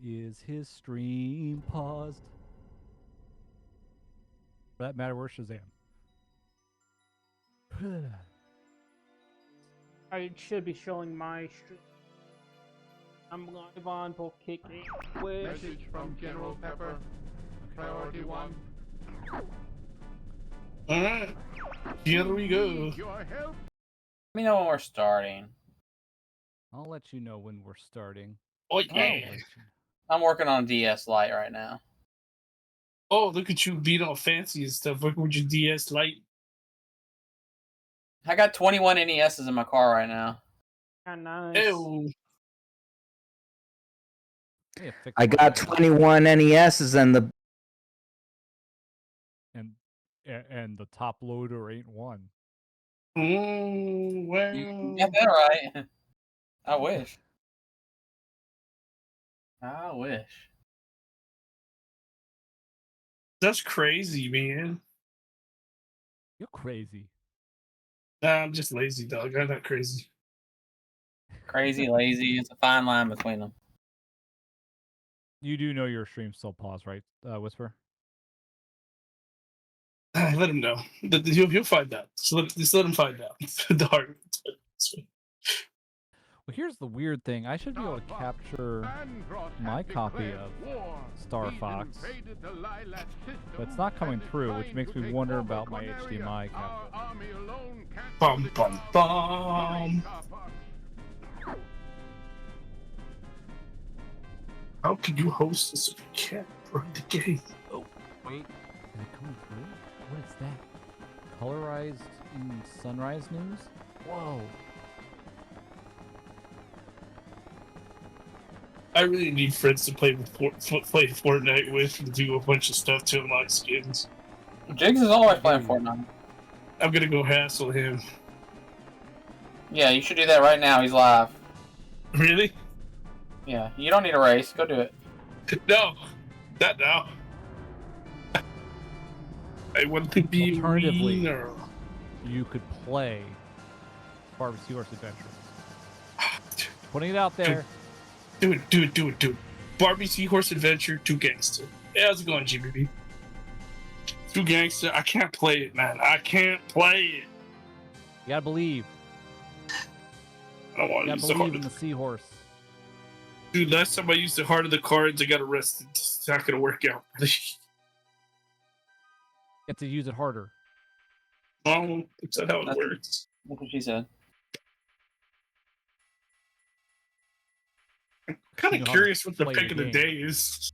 Is his stream paused? For that matter, where's Shazam? I should be showing my stream. I'm live on both Kick and Twitch. Message from General Pepper. Priority 1. Alright, here we go. Your help. Let me know when we're starting. I'll let you know when we're starting. Oh I'll yeah. let you know. I'm working on DS Lite right now. Oh, look at you being all fancy and stuff. Working with your DS Lite. I got 21 NESs in my car right now. Nice. Ew. Yeah, fix I my got thing. 21 NESs and the And the top loader ain't one. Well, You got that right. I wish. I wish. that's crazy, man. You're crazy. Nah, I'm just lazy, dog. I'm not crazy. Crazy, lazy. It's a fine line between them. You do know your stream's still paused, right, Whisper? Let him know. He'll find out. Just let him find out. The hard. Well, here's the weird thing. I should be able to capture my copy of Star Fox, but it's not coming through, which makes me wonder about my HDMI capture. Bum bum bum. How can you host this if you can't run the game? Oh, wait. Is it coming through? What is that? Colorized in Sunrise News? Whoa. I really need friends to play with play Fortnite with and do a bunch of stuff to unlock skins. Jigs is always playing Fortnite. I'm gonna go hassle him. Yeah, you should do that right now. He's live. Really? Yeah, you don't need a race. Go do it. No, not now. I want to be Alternatively, meaner. you could play Barbie Seahorse Adventure. Putting it out there. Do it. Barbie Seahorse Adventure 2 Gangster. Yeah, how's it going, GBB? 2 Gangster. I can't play it, man. I can't play it. You gotta believe. I don't want You to gotta use the heart believe of in the Seahorse. Dude, last time I used the heart of the cards, I got arrested. It's not gonna work out. You have to use it harder. Oh, that's not how it works. That's what she said. I'm kind You of know how to curious what the play pick the of the game. day is.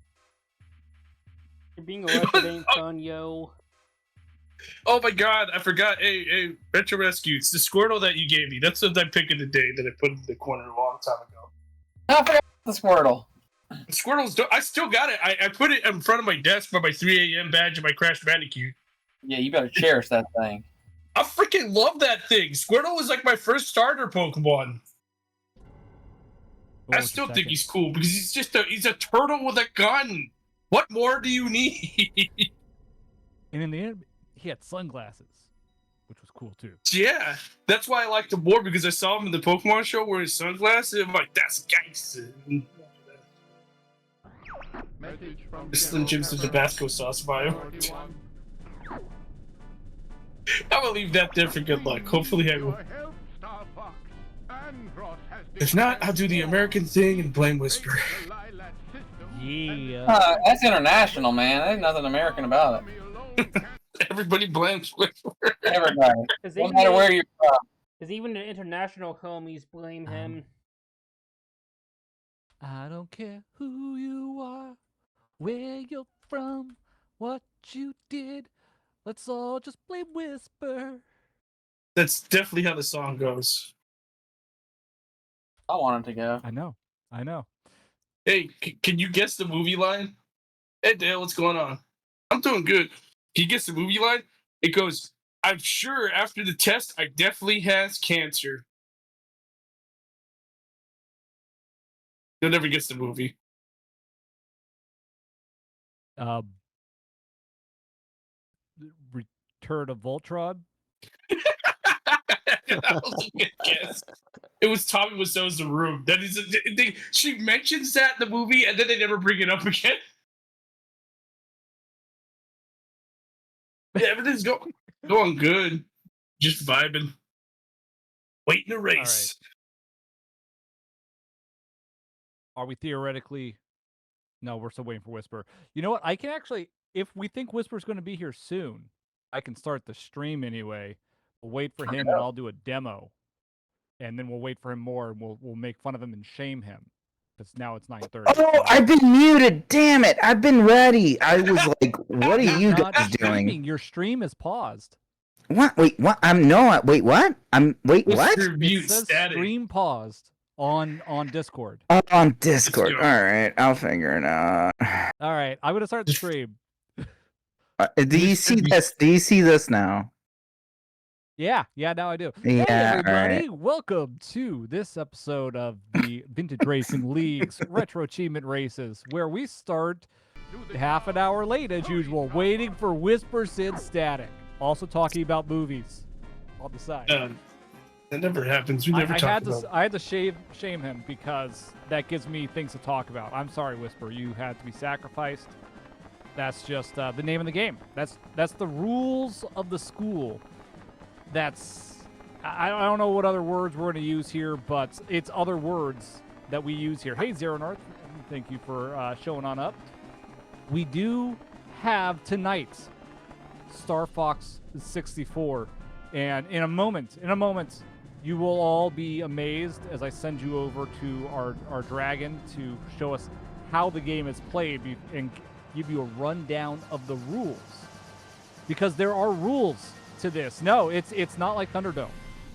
You're being arrested ain't fun, yo. Oh my god, I forgot. Hey, Retro Rescue. It's the Squirtle that you gave me. That's the pick of the day that I put in the corner a long time ago. I forgot the Squirtle. Squirtle's. I still got it. I put it in front of my desk for my 3 a.m. badge and my Crash Bandicoot. Yeah, you better cherish that thing. I freaking love that thing. Squirtle was like my first starter Pokemon. What I was still your think second? he's cool because he's a turtle with a gun. What more do you need? And in the end, he had sunglasses, which was cool too. Yeah, that's why I liked him more because I saw him in the Pokemon show wearing sunglasses. I'm like, that's gangster. Message from Slim Jim's the Tabasco sauce bio. Priority 1. I'm gonna leave that there for good luck. Hopefully I will. Your help, Star Fox. Andross has If not, I'll do the American thing and blame Whisper. the Lilac system, Yeah. That's international, man. There's nothing American about it. Army alone can't Everybody blames Whisper. Everybody. Because No matter where you're from. even the international homies blame him. I don't care who you are, where you're from, what you did. Let's all just blame Whisper. That's definitely how the song goes. I want it to go. I know. Hey, can you guess the movie line? Hey, Dale, what's going on? I'm doing good. Can you guess the movie line? It goes, I'm sure after the test, I definitely has cancer. You'll never guess the movie. Return of Voltron. That was a good guess. It was Tommy Wiseau's The Room. That is, she mentions that in the movie, and then they never bring it up again. Yeah, everything's going good. Just vibing. Waiting to race. Are we theoretically? No, we're still waiting for Whisper. You know what? I can actually, if we think Whisper's going to be here soon, I can start the stream anyway. We'll wait for him, and I'll do a demo, and then we'll wait for him more, and we'll make fun of him and shame him. Because now it's 9:30. Oh, I've been muted. Damn it! I've been ready. I was like, "What are you not guys doing?" streaming. Your stream is paused. What? Wait, what? Wait, what? Wait, what? Mr. Mute It says static. stream paused on Discord. Oh, on Discord. Discord. All right, I'll figure it out. All right, I'm gonna start the stream. Do you see this? Do you see this now? Yeah, now I do. Yeah, Hey, all everybody, welcome to this episode of the Vintage Racing League's Retro Achievement Races, where we start half an hour late as usual, waiting for Whisper Sid Static. Also talking about movies on the side. That never happens. We never I talk had about to I had to shame him because that gives me things to talk about. I'm sorry, Whisper. You had to be sacrificed. That's just the name of the game. That's the rules of the school. I don't know what other words we're going to use here, but it's other words that we use here. Hey, Zero North, thank you for showing on up. We do have tonight Star Fox 64, and in a moment, you will all be amazed as I send you over to our dragon to show us how the game is played and give you a rundown of the rules, because there are rules to this. No, it's not like Thunderdome,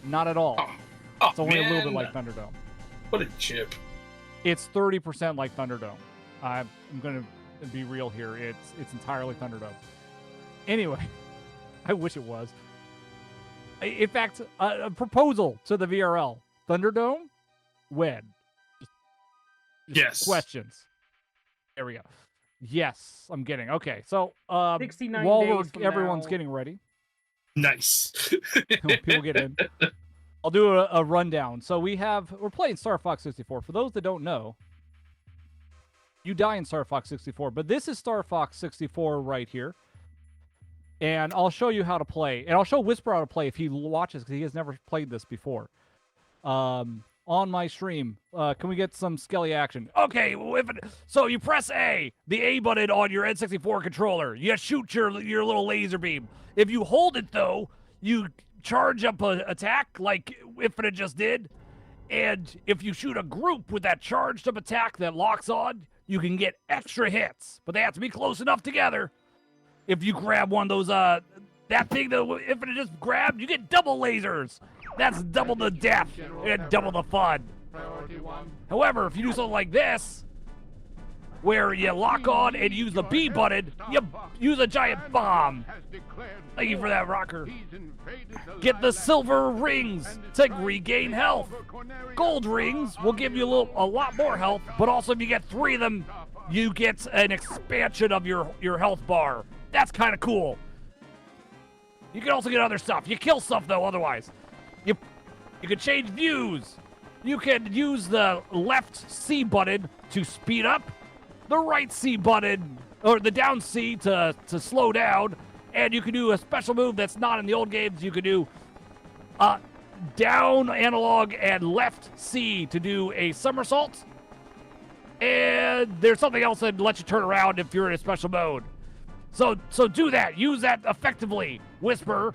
not at all. It's only a little bit like Thunderdome. What a chip. It's 30% like Thunderdome. I'm gonna be real here. It's entirely Thunderdome. Anyway, I wish it was. In fact, a proposal to the VRL: Thunderdome, when? Just Yes. Questions. There we go. Yes, I'm getting. Okay, so 69 while days from everyone's now. getting ready, Nice. people get in. I'll do a rundown. So we're playing Star Fox 64. For those that don't know, you die in Star Fox 64, but this is Star Fox 64 right here. And I'll show you how to play. And I'll show Whisper how to play if he watches, because he has never played this before. On my stream. Can we get some skelly action? Okay, so you press A, the A button on your N64 controller. You shoot your little laser beam. If you hold it, though, you charge up an attack like Infinite just did. And if you shoot a group with that charged up attack that locks on, you can get extra hits. But they have to be close enough together. If you grab one of those, that thing that Infinite just grabbed, you get double lasers. That's double the death and double the fun. Priority 1. However, if you do something like this, where you lock on and use the B button, you use a giant bomb. Thank you for that, Rocker. Get the silver rings to regain health. Gold rings will give you a lot more health, but also if you get 3 of them, you get an expansion of your health bar. That's kind of cool. You can also get other stuff. You kill stuff, though, otherwise. You can change views. You can use the left C button to speed up, the right C button, or the down C to slow down, and you can do a special move that's not in the old games. You can do down analog and left C to do a somersault, and there's something else that lets you turn around if you're in a special mode. So do that. Use that effectively. Whisper.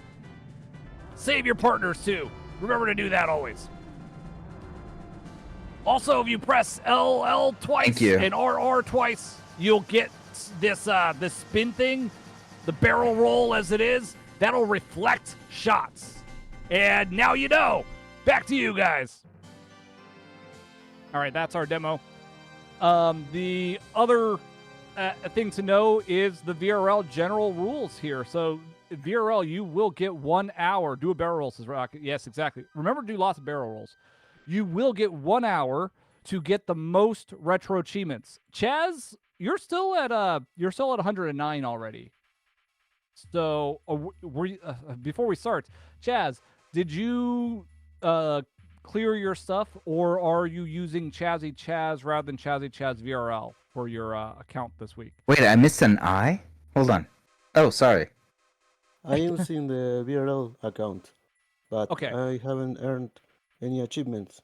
Save your partners, too. Remember to do that always. Also, if you press LL twice and RR twice, you'll get this spin thing, the barrel roll as it is. That'll reflect shots. And now you know. Back to you guys. All right, that's our demo. The other thing to know is the VRL general rules here. So VRL, you will get 1 hour. Do a barrel roll, says Rocket. Yes, exactly. Remember to do lots of barrel rolls. You will get 1 hour to get the most retro achievements. Chaz, you're still at 109 already. So before we start, Chaz, did you clear your stuff, or are you using Chazzy Chaz rather than Chazzy Chaz VRL for your account this week? Wait, I missed an I? Hold on. Oh, sorry. I am using the VRL account, but Okay. I haven't earned any achievements.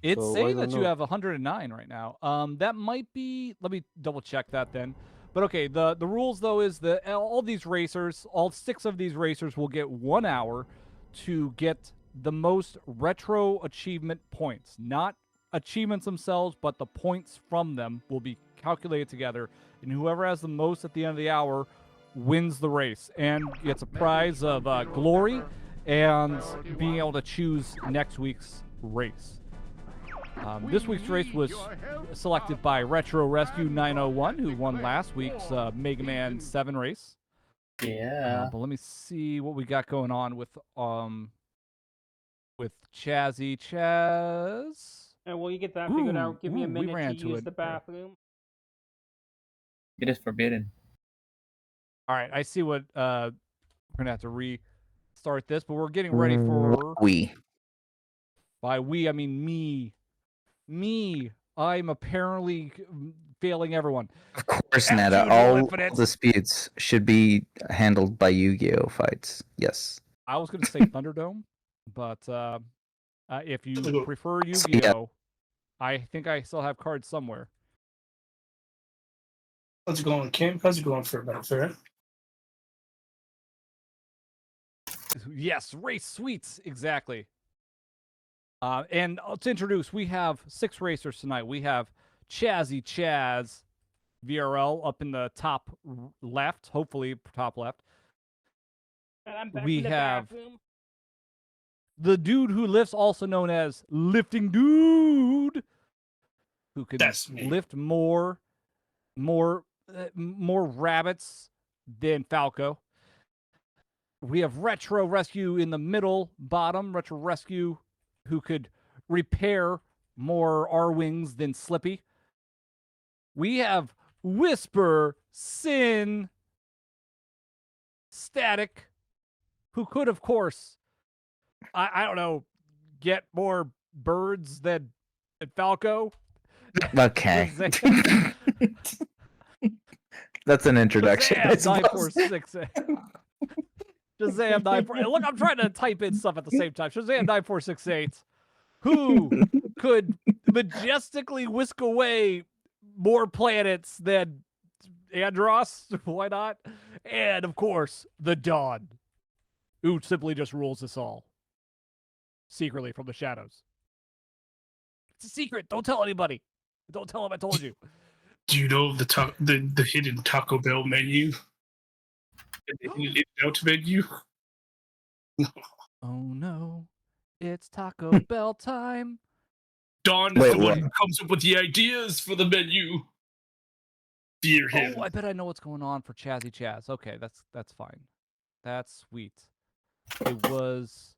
It's So I saying don't that you know. have 109 right now. That might be. Let me double check that then. But okay, the rules though is that all these racers, all 6 of these racers, will get 1 hour to get the most retro achievement points. Not achievements themselves, but the points from them will be calculated together, and whoever has the most at the end of the hour wins the race and gets a prize of glory and being able to choose next week's race. This week's race was selected by Retro Rescue 901, who won last week's Mega Man 7 race. Yeah. But let me see what we got going on with Chazzy Chaz. And while you get that figured out, give me a we minute ran to to use it. the bathroom. It is forbidden. All right, I see what we're gonna have to restart this, but we're getting ready for. By we, I mean me. Me. I'm apparently failing everyone. Of course, F2 Netta. Dual All Infinite. disputes should be handled by Yu-Gi-Oh fights. Yes. I was gonna say Thunderdome, but if you prefer Yu-Gi-Oh, I think I still have cards somewhere. How's it going, Kim? How's it going for about fair? Yes, race sweets, exactly. And to introduce, we have 6 racers tonight. We have Chazzy Chaz VRL up in the top left, hopefully top left. And I'm back We in the have bathroom. the dude who lifts, also known as Lifting Dude, who can That's me. lift more rabbits than Falco. We have Retro Rescue in the middle, bottom. Retro Rescue, who could repair more R-Wings than Slippy. We have Whisper Sin Static, who could, of course, I don't know, get more birds than Falco. Okay. That's an introduction. I suppose. 946. Shazam 948. Look, I'm trying to type in stuff at the same time. Shazam 9468, who could majestically whisk away more planets than Andros. Why not? And of course, the Dawn, who simply just rules us all secretly from the shadows. It's a secret. Don't tell anybody. Don't tell them I told you. Do you know the hidden Taco Bell menu? The hidden out menu? Oh no, it's Taco Bell time. Don is Wait, the one what? who comes up with the ideas for the menu. Fear him. Oh, I bet I know what's going on for Chazzy Chaz. Okay, that's fine. That's sweet. It was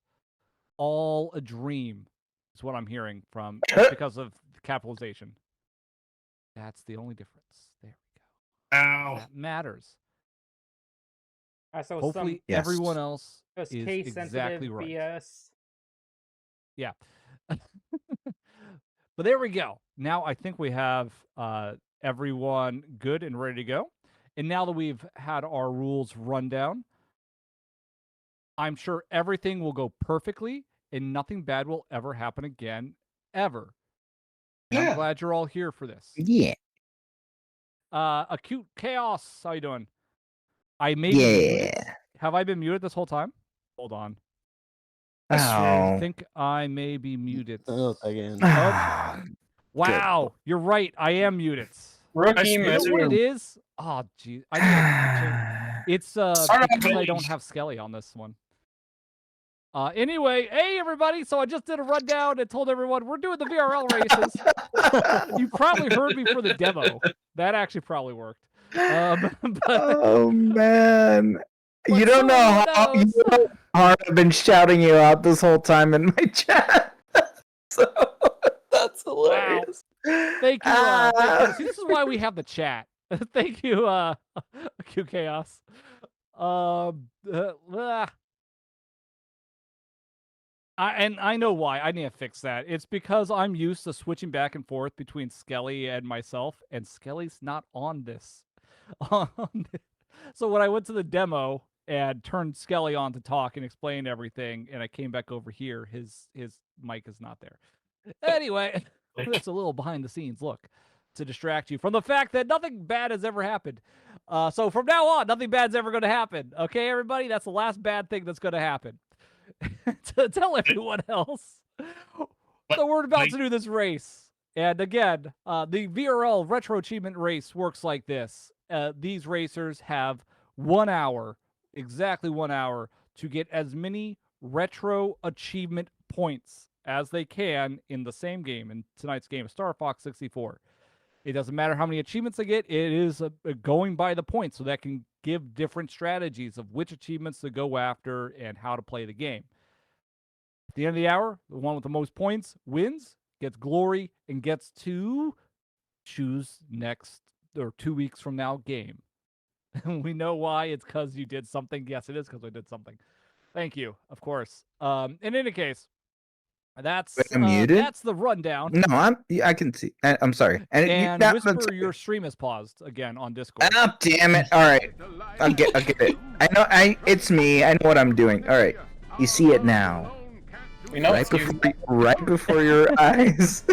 all a dream, is what I'm hearing from because of the capitalization. That's the only difference. There we go. Ow. That matters. So Hopefully, Yes. everyone else some is case exactly sensitive right. BS. Yeah. But there we go. Now I think we have everyone good and ready to go. And now that we've had our rules run down, I'm sure everything will go perfectly and nothing bad will ever happen again, ever. And I'm Yeah. glad you're all here for this. Yeah. Acute Chaos, how you doing? I may be muted. Yeah. Have I been muted this whole time? Hold on. Oh. I think I may be muted. Not again. Ah, Wow, you're right. I am muted. Rookie You know what it move. is? Oh, geez. I need to change. It's Start because I off don't big. have Skelly on this one. Anyway, hey everybody. So I just did a rundown and told everyone we're doing the VRL races. You probably heard me for the demo. That actually probably worked. But, oh man. but You don't know someone knows. how hard I've been shouting you out this whole time in my chat. So that's hilarious. Thank you. Thank you. See, this is why we have the chat. Thank you, Q Chaos. I know why. I need to fix that. It's because I'm used to switching back and forth between Skelly and myself, and Skelly's not on this. So when I went to the demo and turned Skelly on to talk and explain everything, and I came back over here, his mic is not there. Anyway, that's a little behind the scenes look to distract you from the fact that nothing bad has ever happened. So from now on, nothing bad's ever going to happen. Okay, everybody? That's the last bad thing that's going to happen. To tell everyone else. So we're about to do this race. And again, the VRL Retro Achievement Race works like this. These racers have 1 hour, exactly 1 hour, to get as many Retro Achievement points as they can in the same game, in tonight's game, Star Fox 64. It doesn't matter how many achievements they get. It is going by the points, so that can give different strategies of which achievements to go after and how to play the game. At the end of the hour, the one with the most points wins, gets glory, and gets to choose next or 2 weeks from now game. And we know why. It's because you did something. Yes, it is because I did something. Thank you, of course. In any case, that's Wait, I'm muted? that's the rundown. No, I can see. I'm sorry. And that- Whisper, your stream is paused again on Discord. Oh, damn it. All right. I'll get it. I know. It's me. I know what I'm doing. All right. You see it now. We know Right it's you. before your eyes.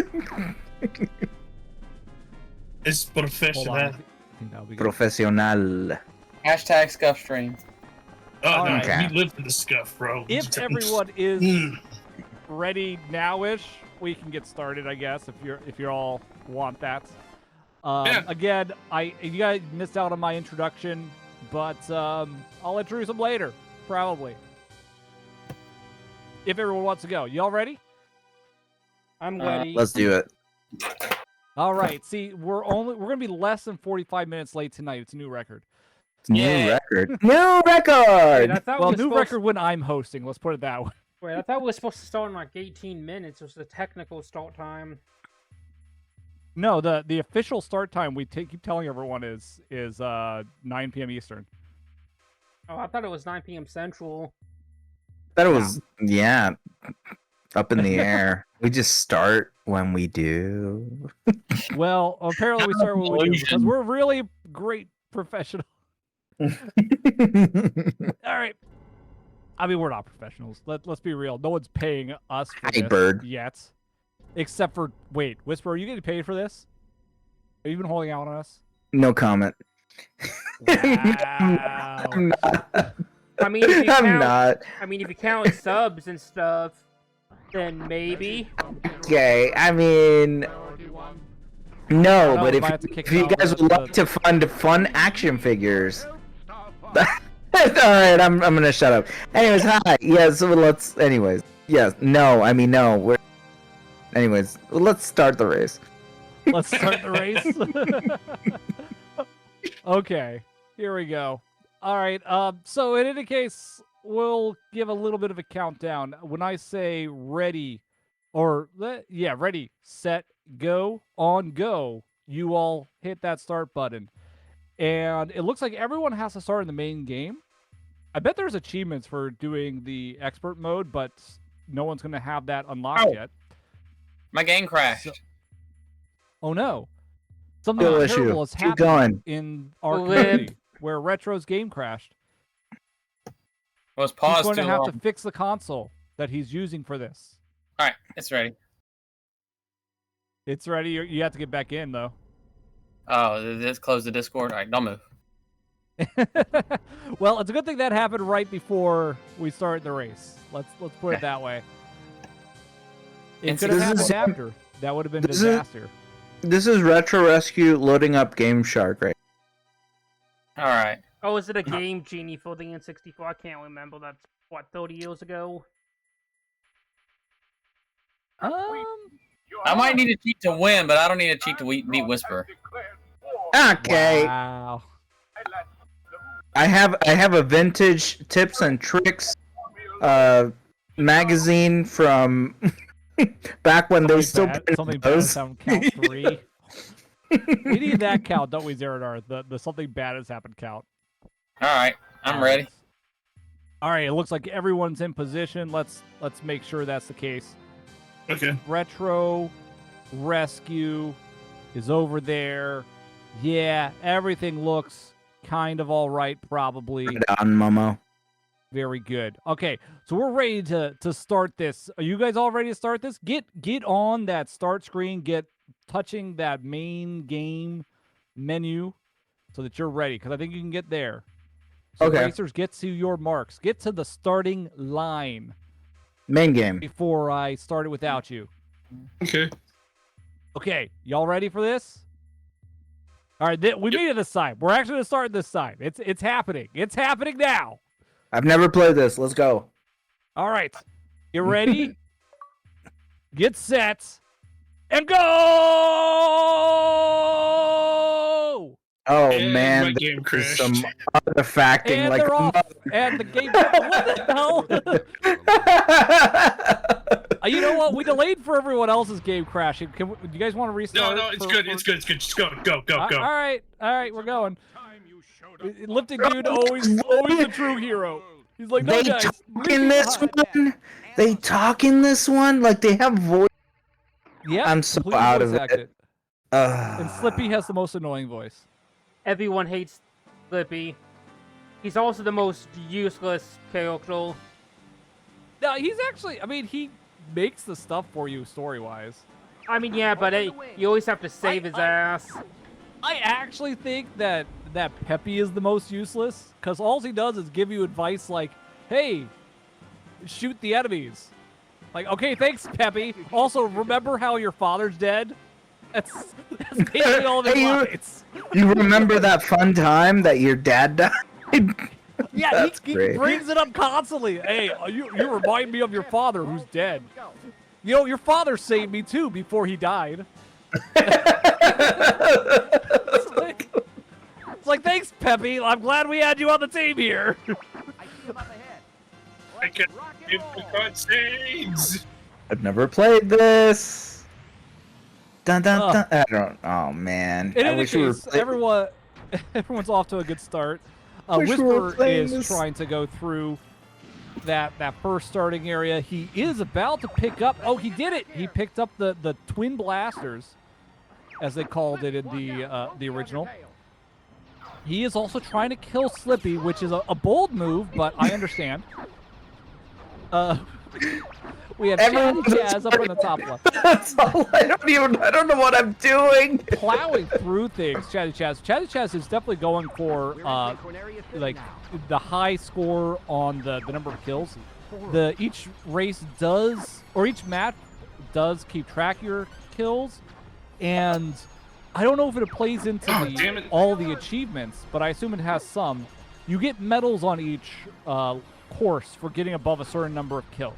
It's Hold professional. on. I think that'll be good. Profesional. Hashtag scuff stream. Oh, no, Alright. Okay. we live in the scuff, bro. If everyone is Mm. ready now-ish, we can get started, I guess, if you all want that. Yeah. Again, you guys missed out on my introduction, but I'll introduce them later, probably. If everyone wants to go. Y'all ready? I'm ready. Let's do it. All right. See, we're gonna be less than 45 minutes late tonight. It's a new record. New Yeah. record. New Wait, record. I thought Well, we were new supposed- record when I'm hosting. Let's put it that way. Wait, I thought we were supposed to start in like 18 minutes. It was the technical start time. No, the official start time we keep telling everyone is 9 p.m. Eastern. Oh, I thought it was 9 p.m. Central. That was up in the air. We just start when we do. Well, apparently we start what we do because we're really great professional. All right. I mean, we're not professionals. Let's be real. No one's paying us for Hey, this bird. yet. Except for, wait, Whisper, are you getting paid for this? Have you been holding out on us? No comment. Wow. I'm not. I mean, if you I'm count, not. I mean, if you count subs and stuff, then maybe. Okay, I mean, no, No, but we might have to kick if you out guys the- would like to fund fun action figures. Alright, I'm gonna shut up. Anyways, hi. Yeah, so let's. Anyways, yes. No, I mean, no. We're. Anyways, let's start the race. Let's start the race. Okay, here we go. All right. So in any case, we'll give a little bit of a countdown. When I say ready, ready, set, go, on go, you all hit that start button. And it looks like everyone has to start in the main game. I bet there's achievements for doing the expert mode, but no one's going to have that unlocked Oh. yet. My game crashed. So- Oh no. Something No issue. terrible has Keep happened going. in our Lib. community where Retro's game crashed. Was He's paused going too to have long. to fix the console that he's using for this. All right, it's ready. It's ready. You have to get back in though. Oh, let's close the Discord. All right, don't move. Well, it's a good thing that happened right before we started the race. Let's put it that way. It And could have this is- happened after. That would have been this is- disaster. This is Retro Rescue loading up Game Shark, right? All right. Oh, is it a Game Genie for the N64? I can't remember. That's, what, 30 years ago? I might need a cheat to win, but I don't need a cheat to beat Whisper. Okay. Wow. I have a vintage tips and tricks magazine from back when they still printed Something bad those. sound count 3. We need that count, don't we, Zeradar? The something bad has happened count. All right, I'm ready. All right, it looks like everyone's in position. Let's make sure that's the case. Okay. Retro Rescue is over there. Yeah, everything looks kind of all right, probably. Right on, Momo. Very good. Okay, so we're ready to start this. Are you guys all ready to start this? Get on that start screen. Get touching that main game menu so that you're ready, because I think you can get there. So Okay. racers, get to your marks. Get to the starting line Main game. before I start it without you. Okay. Okay, y'all ready for this? All right, we made it this time. We're actually going to start this time. It's happening. It's happening now. I've never played this. Let's go. All right, get ready, get set, and go! Oh And man, my game this is crashed. some artifacting And like they're a off. And the game. What the hell? You know what? We delayed for everyone else's game crashing. Do you guys want to No, restart? no, it's good. It's good. It's good. Just go. Go. Go. All Go. right, we're going. Lifting dude, always the true hero. He's like, no They guys. talk leave in me this behind." one. They talk in this one like they have voice. Yeah, I'm so completely out of voice it. acted. And Slippy has the most annoying voice. Everyone hates Slippy. He's also the most useless character. No, he's actually. I mean, he makes the stuff for you story-wise. I mean, yeah, but you always have to save his ass. I actually think that Peppy is the most useless, because all he does is give you advice like, hey, shoot the enemies. Like, okay, thanks, Peppy. Also, remember how your father's dead? That's basically all of his Hey, lines. You remember that fun time that your dad died? Yeah, That's he great. brings it up constantly. Hey, you remind me of your father who's dead. You know, your father saved me too before he died. It's like, thanks, Peppy. I'm glad we had you on the team here. I can give the cutscenes. I've never played this. Dun dun Ugh. dun. I don't. Oh man. In I any wish we were case, play- everyone's off to a good start. Wish we were Whisper playing is this. trying to go through that first starting area. He is about to pick up. Oh, he did it! He picked up the twin blasters, as they called it in the original. He is also trying to kill Slippy, which is a bold move, but I understand. We have Everyone's Chaz up in the top left. That's all. I don't know what I'm doing. Plowing through things. Chatty Chaz is definitely going for like the high score on the number of kills. Each race does, or each map does, keep track of your kills, and I don't know if it plays into damn it. all the achievements, but I assume it has some. You get medals on each course for getting above a certain number of kills.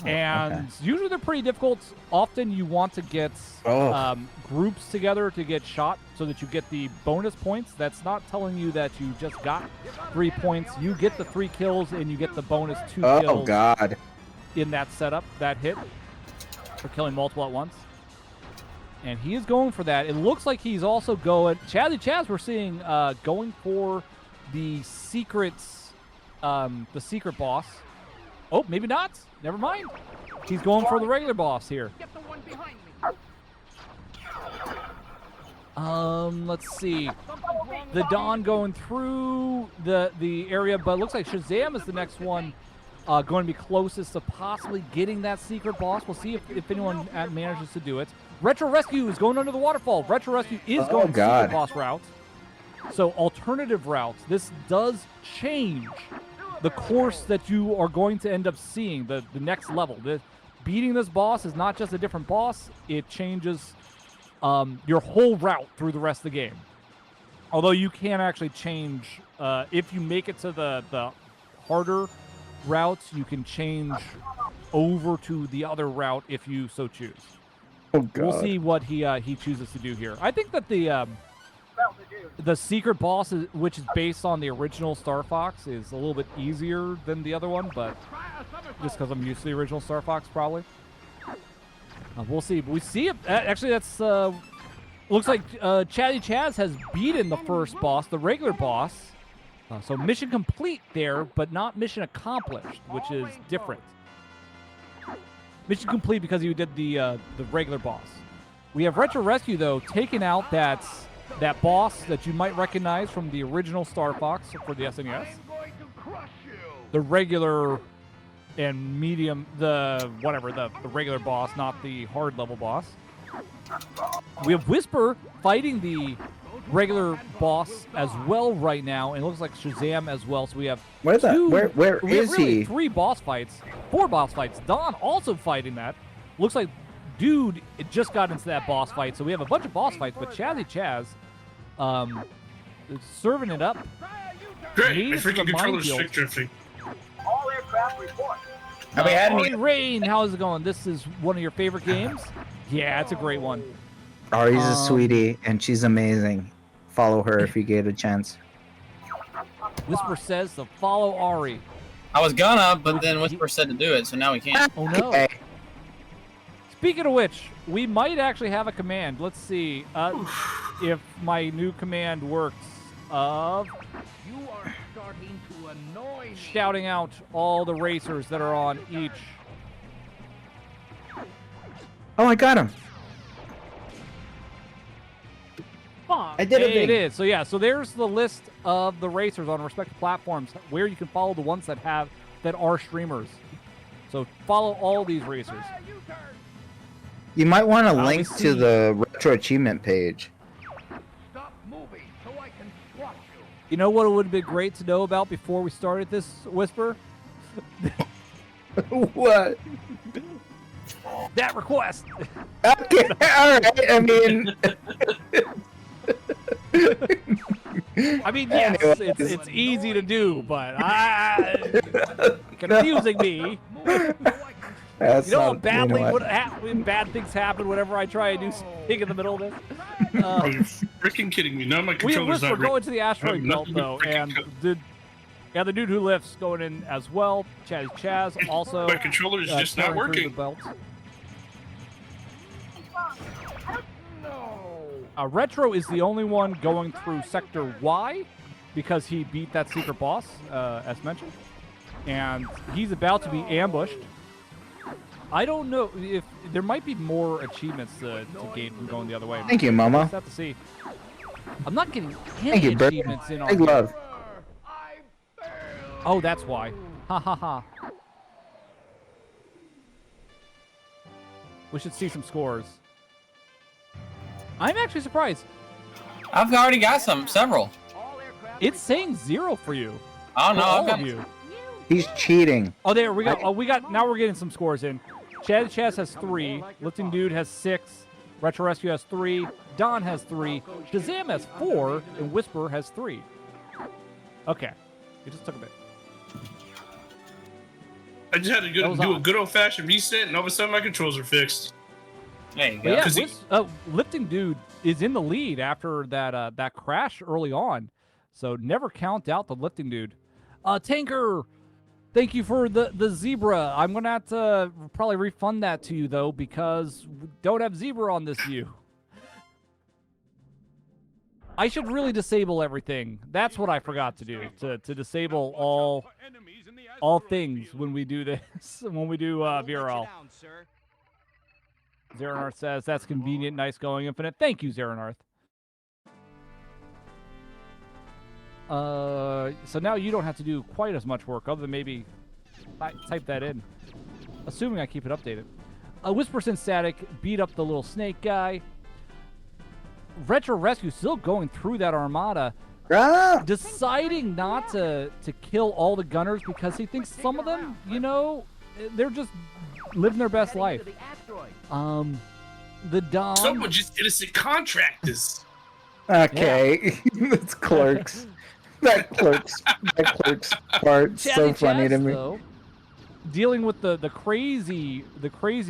And usually they're pretty difficult. Often you want to get groups together to get shot so that you get the bonus points. That's not telling you that you just got 3 points. You get the 3 kills and you get the bonus 2 Oh kills god. in that setup, that hit, for killing multiple at once. And he is going for that. It looks like he's also going... Chaz, we're seeing going for the secrets, the secret boss. Oh, maybe not. Never mind. He's going for the regular boss here. Let's see. The Dawn going through the area, but it looks like Shazam is the next one going to be closest to possibly getting that secret boss. We'll see if anyone manages to do it. Retro Rescue is going under the waterfall. Retro Rescue is going the secret boss route. So alternative routes. This does change the course that you are going to end up seeing, the next level. Beating this boss is not just a different boss, it changes your whole route through the rest of the game. Although you can actually change, if you make it to the harder routes, you can change over to the other route if you so choose. Oh god. We'll see what he chooses to do here. I think that the secret boss, which is based on the original Star Fox, is a little bit easier than the other one, but just because I'm used to the original Star Fox, probably. We'll see. But we see it. Actually, that's looks like Chatty Chaz has beaten the first boss, the regular boss. So mission complete there, but not mission accomplished, which is different. Mission complete because you did the regular boss. We have Retro Rescue though taking out that boss that you might recognize from the original Star Fox for the SNES. The regular and medium, the regular boss, not the hard level boss. We have Whisper fighting the regular boss as well right now, and it looks like Shazam as well. So we have Where we have is really he? 4 boss fights. Don also fighting that. Looks like Dude it just got into that boss fight. So we have a bunch of boss fights, but Chazzy Chaz is serving it up. Great, Made my it to the freaking controller's minefield. stick drifting. Have we had Ari any? Rain, how's it going? This is one of your favorite games? Yeah, it's a great one. Ari's a sweetie, and she's amazing. Follow her if you get a chance. Whisper says to follow Ari. I was gonna, but then Whisper said to do it, so now we can't. Oh no. Okay. Speaking of which, we might actually have a command. Let's see if my new command works. Of You are starting to annoy me. shouting out all the racers that are on each. Oh, I got him. Fuck. I did It it. is. So yeah, so there's the list of the racers on respective platforms where you can follow the ones that are streamers. So follow all these racers. You might want to we link see- to the retro achievement page. Stop moving so I can squash you. You know what would have been great to know about before we started this, Whisper? What? That request. Okay, all right. I mean, I mean, yes, Anyways. it's easy to do, but confusing me. that's You know how not, badly you know what? when bad things happen whenever I try to do something in the middle of this. Are you freaking kidding me? No, my We have controller's Whisper not going to the asteroid I'm belt not though, freaking and the dude who lifts going in as well. Chaz also. My controller's just not tearing through the working. belt. Retro is the only one going through Sector Y because he beat that secret boss, as mentioned, and he's about to be ambushed. I don't know if there might be more achievements to gain from going the other way. Thank you, Mama. We'll have to see. I'm not getting Thank any you, Bert. achievements in on Big here. love. Oh, that's why. Ha ha ha. We should see some scores. I'm actually surprised. I've already got several. It's saying 0 for you. Oh For no, all I've got. of you. He's cheating. Oh, there we go. Oh, now we're getting some scores in. Chaz has 3. Lifting Dude has 6. Retro Rescue has 3. Don has 3. Shazam has 4. And Whisper has 3. Okay. It just took a bit. I just had to That was do a odd. good old-fashioned reset, and all of a sudden my controls are fixed. There you But go. yeah, 'Cause he- Lifting Dude is in the lead after that crash early on. So never count out the Lifting Dude. Tanker, thank you for the zebra. I'm going to have to probably refund that to you, though, because we don't have zebra on this view. I should really disable everything. That's what I forgot to do, to disable all things when we do this, when we do VRL. Zeronarth says, that's convenient, nice going, Infinite. Thank you, Zeronarth. So now you don't have to do quite as much work, other than maybe type that in. Assuming I keep it updated. Whisper Sin Static beat up the little snake guy. Retro Rescue still going through that armada, Ah! deciding not to kill all the gunners because he thinks some of them, you know, they're just living their best life. The Dom. Someone just innocent contractors. Okay, that's Clerks. That Clerks part so Chazzy funny to Chaz, me. though, dealing with the crazy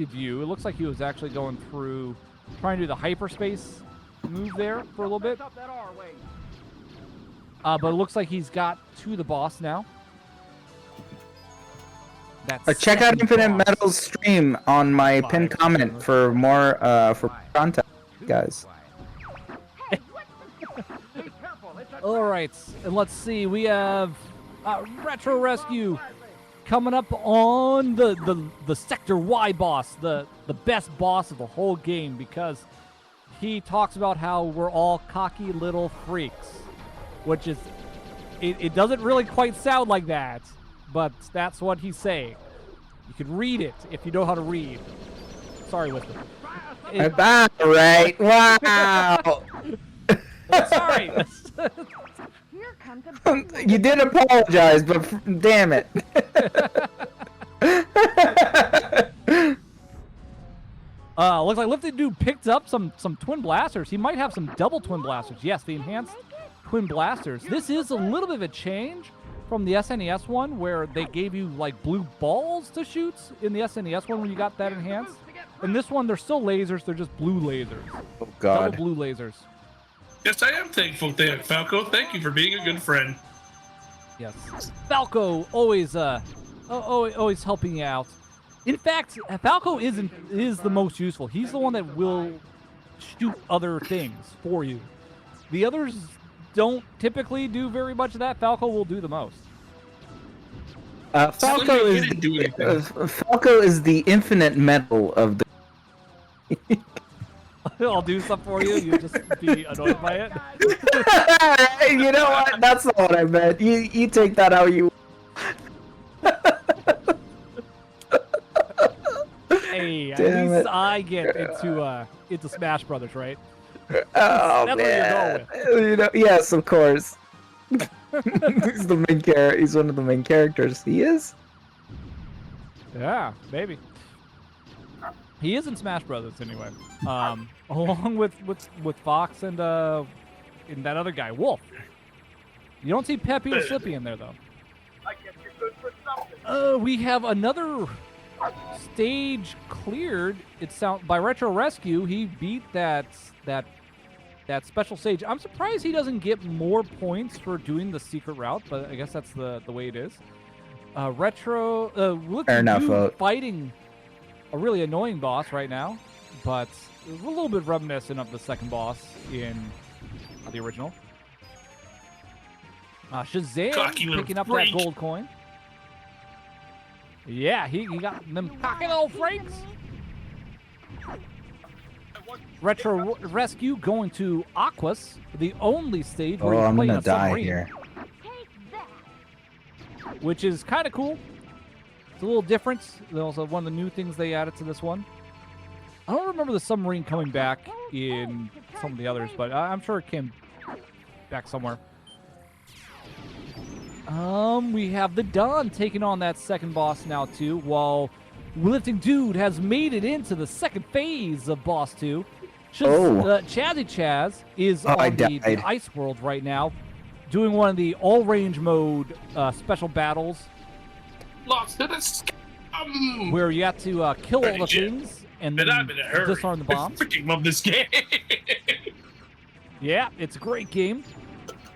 view. It looks like he was actually going through, trying to do the hyperspace move there for a little bit. But it looks like he's got to the boss now. That's Check out Infinite Metal's stream on my pinned comment for more for content, guys. All right, and let's see. We have Retro Rescue coming up on the Sector Y boss, the best boss of the whole game, because he talks about how we're all cocky little freaks, which is it doesn't really quite sound like that, but that's what he's saying. You can read it if you know how to read. Sorry, Whisper. All right. Wow. Sorry. Here comes a You did apologize, but damn it. Looks like Lifted Dude picked up some twin blasters. He might have some double twin blasters. Yes, the enhanced twin blasters. This is a little bit of a change from the SNES one, where they gave you like blue balls to shoot in the SNES one when you got that enhanced. In this one, they're still lasers. They're just blue lasers. Oh God. Double blue lasers. Yes, I am thankful, Falco. Thank you for being a good friend. Yes. Falco always always helping you out. In fact, Falco is the most useful. He's the one that will shoot other things for you. The others don't typically do very much of that. Falco will do the most. Falco You is didn't do anything. Falco is the infinite metal of the. I'll do stuff for you. You just be annoyed by it. You know what? That's not what I meant. You take that how you. Hey, at Damn least it. I get into Smash Brothers, right? Oh That's man. what you're You know, yes, of course. He's the main character. He's one of the main characters. He is. Yeah, maybe. He is in Smash Brothers anyway. Along with Fox and that other guy, Wolf. You don't see Peppy or Slippy in there though. We have another stage cleared. It's by Retro Rescue. He beat that special stage. I'm surprised he doesn't get more points for doing the secret route, but I guess that's the way it is. Look, Fair enough, vote. fighting a really annoying boss right now, but a little bit reminiscent of the second boss in the original. Shazam Cocky little picking up freak. that gold coin. Yeah, he got them cocky little freaks. Retro Rescue going to Aquas, the only stage where Oh, you I'm play in gonna a die submarine, here. which is kind of cool. It's a little different. Also, one of the new things they added to this one. I don't remember the submarine coming back in some of the others, but I'm sure it came back somewhere. We have the Dawn taking on that second boss now too, while Lifting Dude has made it into the second phase of Boss 2. Chazzy Chaz is on the Ice World right now, doing one of the all-range mode special battles, Lost to the sky. where you have to kill all the things and But then I'm in a hurry. disarm the I bombs. freaking love this game. Yeah, it's a great game.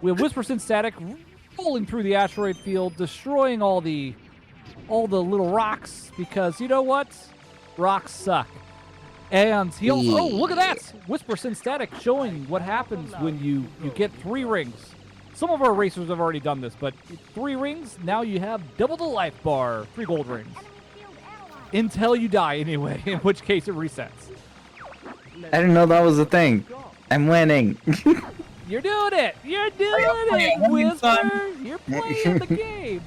We have Whisper Static rolling through the asteroid field, destroying all the little rocks, because you know what? Rocks suck. And he also, oh, look at that! Whisper Static showing what happens when you get 3 rings. Some of our racers have already done this, but 3 rings, now you have double the life bar, 3 gold rings. Until you die anyway, in which case it resets. I didn't know that was a thing. I'm winning. You're doing it! You're doing it, Whisper! You're playing the game!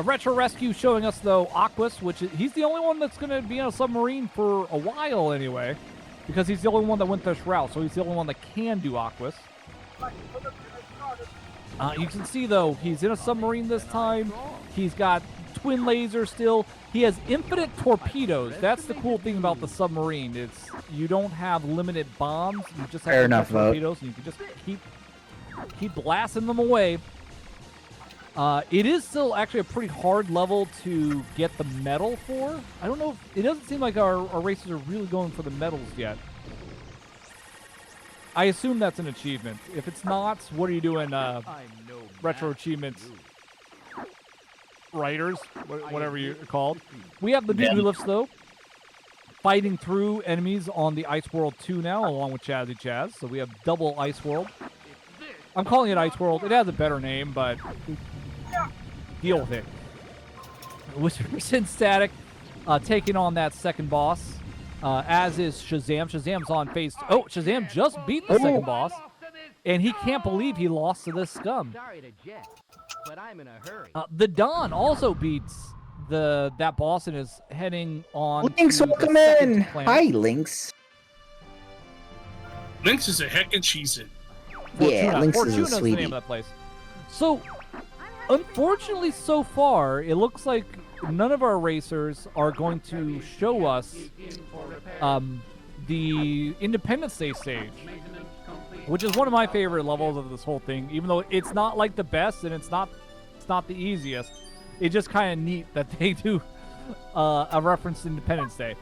Retro Rescue showing us, though, Aquas, which he's the only one that's going to be on a submarine for a while anyway, because he's the only one that went this route, so he's the only one that can do Aquas. You can see, though, he's in a submarine this time. He's got twin lasers still. He has infinite torpedoes. That's the cool thing about the submarine. It's you don't have limited bombs. You just have torpedoes, and you can just keep blasting them away. It is still actually a pretty hard level to get the medal for. I don't know. It doesn't seem like our racers are really going for the medals yet. I assume that's an achievement. If it's not, what are you doing, retro achievements writers, whatever you're called? We have the dude who lifts, though. fighting through enemies on the Ice World 2 now, along with Chazzy Chaz. So we have double Ice World. I'm calling it Ice World. It has a better name, but deal with it. Whisperson Static taking on that second boss, as is Shazam. Shazam's on phase. Oh, Shazam just beat the second boss, and he can't believe he lost to this scum. Sorry to jet, but I'm in a hurry. The Don also beats that boss and is heading on. Lynx, to the welcome second in. planet. Hi, Lynx. Lynx is a heck and cheese it. Yeah, Lynx is a Fortuna's the sweetie. name of that place. So, unfortunately, so far, it looks like none of our racers are going to show us the Independence Day stage, which is one of my favorite levels of this whole thing. Even though it's not like the best and it's not the easiest, it's just kind of neat that they do a reference to Independence Day.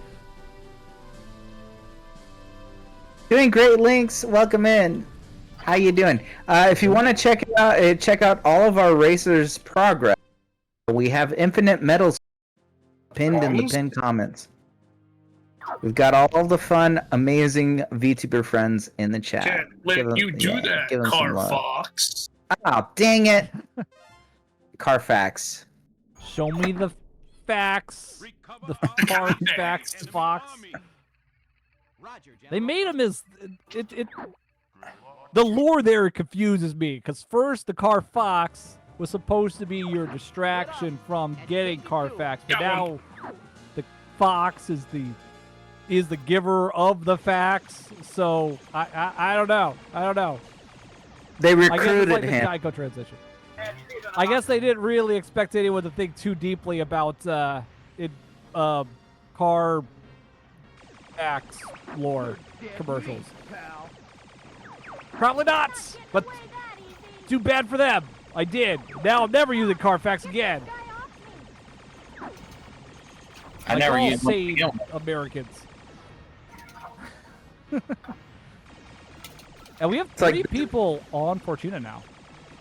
Doing great, Lynx. Welcome in. How you doing? If you want to check out all of our racers' progress, we have infinite medals pinned in the pinned comments. We've got all the fun, amazing VTuber friends in the chat. Can't let you do that, give 'em some Car love. Fox. Oh, dang it. Carfax. Show me the facts. The Carfax Fox. They made him as it. The lore there confuses me, because first the Carfax was supposed to be your distraction from getting Carfax, but now the Fox is the giver of the facts. So I don't know. They I guess it's recruited like the him. Geico transition. I guess they didn't really expect anyone to think too deeply about car facts lore commercials. Probably not, but too bad for them. I did. Now I'm never using Carfax again. I Like never all used one. sane Americans. And we have like- 3 people on Fortuna now.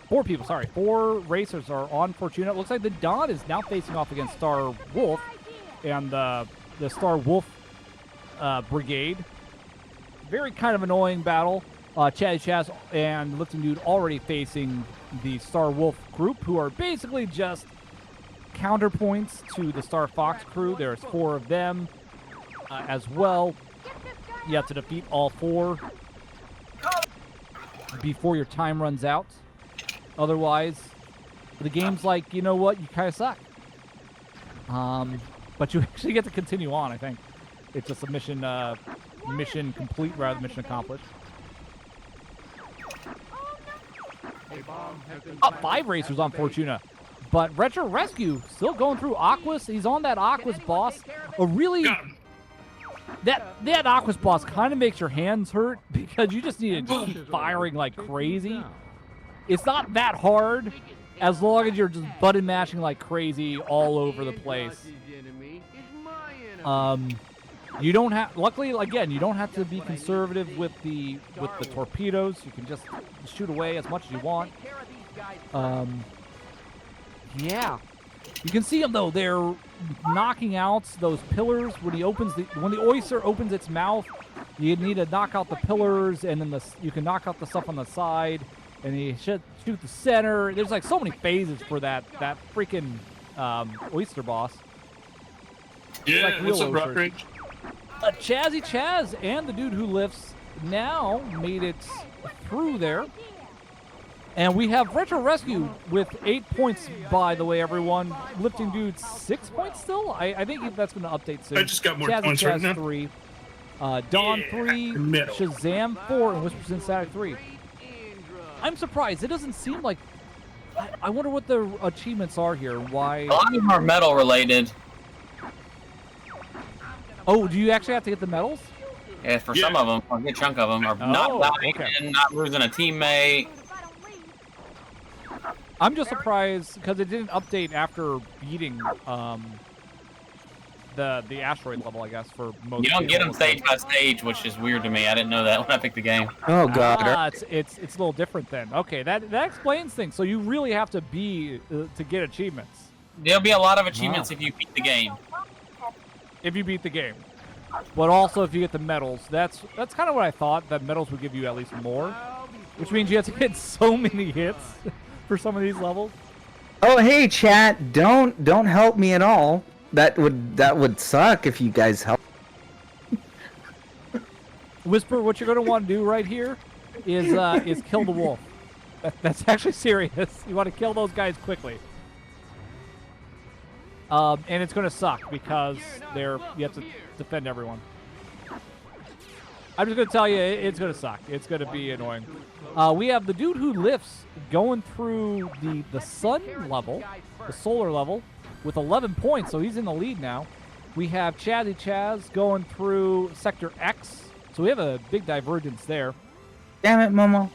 4 people, sorry. 4 racers are on Fortuna. It looks like the Don is now facing off against Star Wolf and the Star Wolf Brigade. Very kind of annoying battle. Chaz Chaz and Lifting Dude already facing the Star Wolf group, who are basically just counterpoints to the Star Fox crew. There's 4 of them as well. You have to defeat all 4 before your time runs out. Otherwise, the game's like, you know what, you kind of suck. But you actually get to continue on, I think. It's just a mission complete rather than mission accomplished. 5 racers on Fortuna. But Retro Rescue still going through Aquas. He's on that Aquas boss. A really... That Aquas boss kind of makes your hands hurt because you just need to keep firing like crazy. It's not that hard as long as you're just button mashing like crazy all over the place. You don't have, luckily, again, you don't have to be conservative with the torpedoes. You can just shoot away as much as you want. Yeah, you can see them though. They're knocking out those pillars when when the oyster opens its mouth. You need to knock out the pillars, and then you can knock out the stuff on the side, and you should shoot the center. There's like so many phases for that freaking oyster boss. Yeah, like real what's up, Rock oysters. Rage? Chazzy Chaz and the dude who lifts now made it through there. And we have Retro Rescue with 8 points, by the way, everyone. Lifting Dude 6 points still? I think that's going to update soon. I just got more Chazzy points Chaz right now. 3. Dawn Yeah, 3. middle. Shazam 4. And Whisperson Static 3. I'm surprised. It doesn't seem like... I wonder what the achievements are here. Why... A lot of them are metal related. Oh, do you actually have to get the medals? Yeah, for some of them, a good chunk of them are not dying okay. and not losing a teammate. I'm just surprised because it didn't update after beating the asteroid level, I guess, for most. You don't get them people. stage by stage, which is weird to me. I didn't know that when I picked the game. Oh god. It's a little different then. Okay, that explains things. So you really have to be to get achievements There'll be a lot of achievements if you beat the game. if you beat the game. but also if you get the medals. That's kind of what I thought, that medals would give you at least more, which means you have to hit so many hits for some of these levels. Oh, hey, chat! Don't help me at all. That would suck if you guys help. Whisper, what you're going to want to do right here is kill the wolf. That's actually serious. You want to kill those guys quickly. And it's going to suck because you have to defend everyone. I'm just going to tell you, it's going to suck. It's going to be annoying. We have the dude who lifts going through the sun level, the solar level, with 11 points, so he's in the lead now. We have Chazzy Chaz going through Sector X, so we have a big divergence there. Damn it, Momo.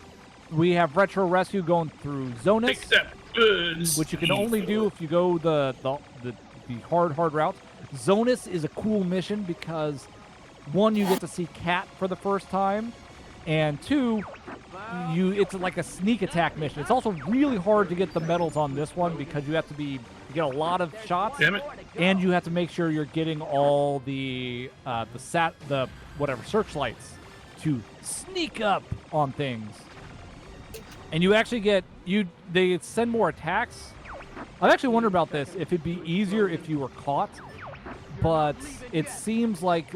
We have Retro Rescue going through Zonus, Except goods. which you can only do if you go the hard route. Zonus is a cool mission because, one, you get to see Cat for the first time, and two, it's like a sneak attack mission. It's also really hard to get the medals on this one because you get a lot of shots. Damn it. And you have to make sure you're getting all the searchlights to sneak up on things. And you actually they send more attacks. I've actually wondered about this, if it'd be easier if you were caught, but it seems like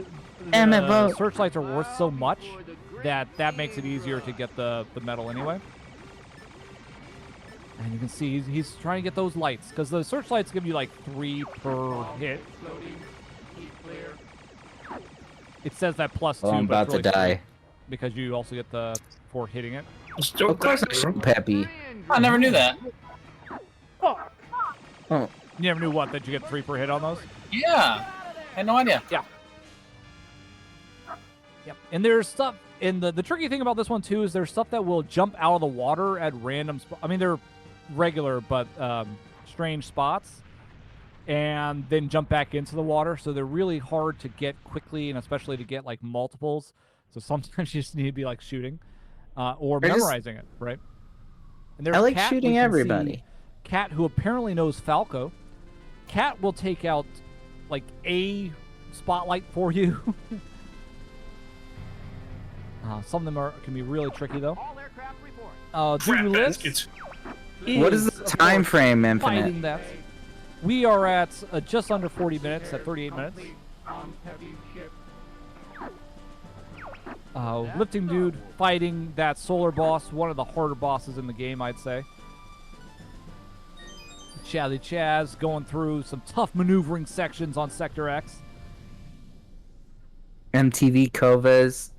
the searchlights are worth so much that makes it easier to get the medal anyway. And you can see he's trying to get those lights, because the searchlights give you like 3 per hit. It says that plus 2. Oh, I'm but about it's to really die. because you also get the for hitting it. Of course I shoot Peppy. I never knew that. Oh. You never knew what, that you get 3 per hit on those? Yeah. I had no idea. Yeah. Yep. And there's stuff, and the tricky thing about this one too is there's stuff that will jump out of the water at random spots. I mean, they're regular but strange spots, and then jump back into the water, so they're really hard to get quickly, and especially to get like multiples. So sometimes you just need to be like shooting or memorizing it, right? And there's I like Cat, shooting we can everybody. see Cat, who apparently knows Falco. Cat will take out like a spotlight for you. Some of them can be really tricky though. Crap Dude baskets. What is the time frame, Infinite? Fighting that. We are at just under 40 minutes, at 38 minutes. Lifting dude fighting that solar boss, one of the harder bosses in the game, I'd say. Chazzy Chaz going through some tough maneuvering sections on Sector X. MTV Kovas.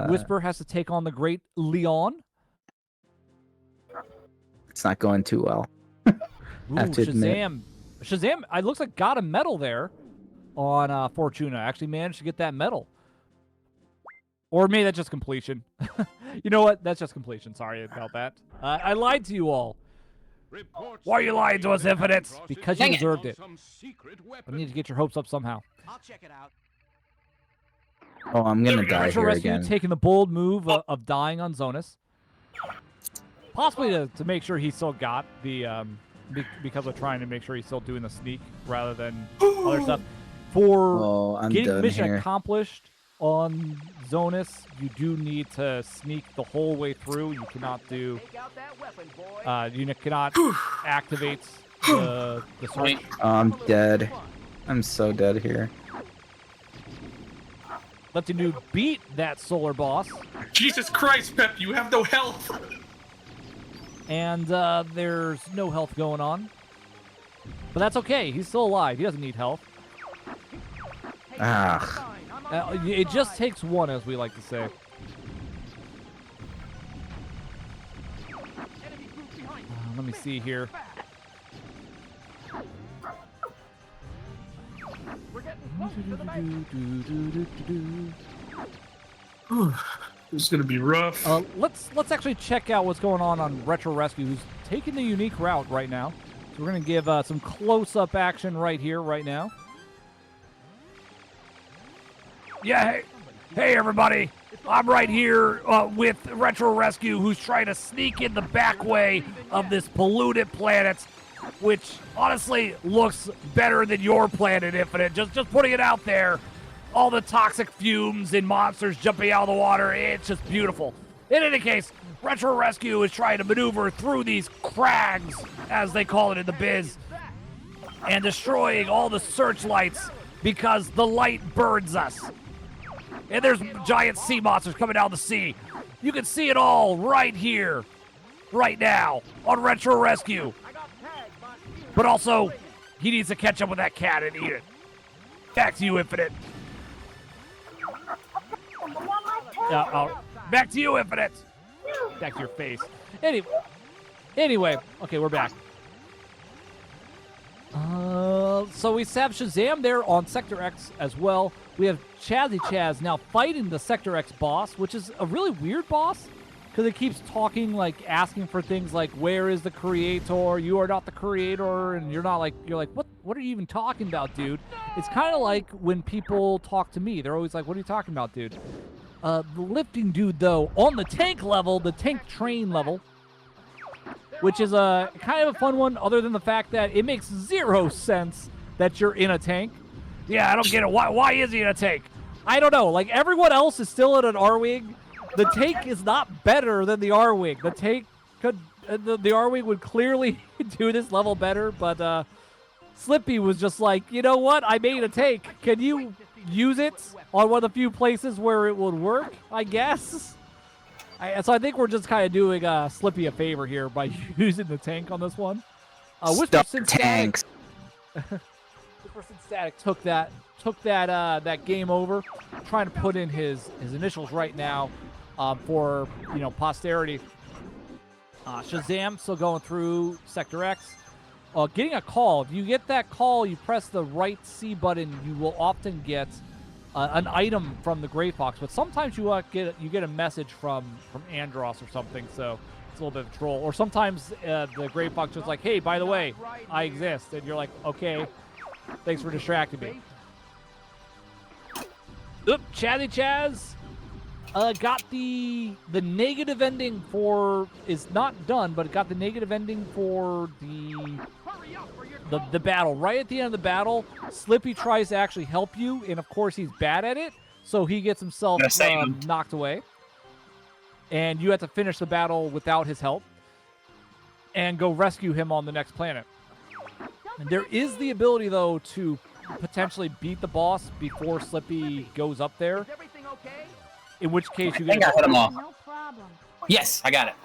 Whisper has to take on the great Leon. It's not going too well. Ooh, have to admit. Shazam, it looks like got a medal there on Fortuna. Actually managed to get that medal. Or maybe that's just completion. You know what? That's just completion. Sorry about that. I lied to you all. Why are you lying to us, Infinite? Because you deserved it. I need to get your hopes up somehow. I'll check it out. Oh, I'm gonna die Retro here Rescue again. taking the bold move of dying on Zonus. Possibly to make sure he still got the because of trying to make sure he's still doing the sneak rather than other stuff. For Oh, I'm getting the done mission here. accomplished on Zonus, you do need to sneak the whole way through. You cannot do. Take out that weapon, boy. You cannot activate the search. Oh, I'm dead. I'm so dead here. Lefty Dude beat that solar boss, Jesus Christ, Pep, you have no health. and there's no health going on. But that's okay. He's still alive. He doesn't need health. Ah. It just takes one, as we like to say. Let me see here. This is gonna be rough. Let's actually check out what's going on Retro Rescue, who's taking the unique route right now. So we're gonna give some close-up action right here, right now. Yeah, hey everybody! I'm right here with Retro Rescue, who's trying to sneak in the back way of this polluted planet, which honestly looks better than your planet, Infinite. Just putting it out there. all the toxic fumes and monsters jumping out of the water. It's just beautiful. In any case, Retro Rescue is trying to maneuver through these crags, as they call it in the biz, and destroying all the searchlights because the light burns us. And there's giant sea monsters coming down the sea. You can see it all right here, right now, on Retro Rescue. But also, he needs to catch up with that cat and eat it. Back to you, Infinite. Back to you, Infinite. Back to your face. Anyway, okay, we're back. So we have Shazam there on Sector X as well. We have Chazzy Chaz now fighting the Sector X boss, which is a really weird boss because it keeps talking, like asking for things like, "Where is the creator? You are not the creator," and you're like, "What are you even talking about, dude?" It's kind of like when people talk to me. They're always like, "What are you talking about, dude?" The lifting dude, though, on the tank level, the tank train level, which is a kind of a fun one, other than the fact that it makes zero sense that you're in a tank. Yeah, I don't get it. Why is he in a tank? I don't know. Like, everyone else is still in an R-Wing. The tank is not better than the R-Wing. The tank could... the R-Wing would clearly do this level better, but Slippy was just like, you know what? I made a tank. Can you use it on one of the few places where it would work, I guess? So I think we're just kind of doing Slippy a favor here by using the tank on this one. Whisper tanks. Whisper Static took that game over, trying to put in his initials right now for posterity. Shazam still going through Sector X. Getting a call. If you get that call, you press the right C button, you will often get an item from the Gray Fox, but sometimes you get a message from Andros or something, so it's a little bit of a troll. Or sometimes the Gray Fox is like, "Hey, by the way, I exist," and you're like, "Okay, thanks for distracting me." Oop, Chazzy Chaz got the negative ending for, is not done, but it got the negative ending for the battle. Right at the end of the battle, Slippy tries to actually help you, and of course he's bad at it, so he gets himself knocked away. And you have to finish the battle without his help and go rescue him on the next planet. And there is the ability, though, to potentially beat the boss before Slippy goes up there. In which case you get... I hit him off. No problem. Yes, I got it.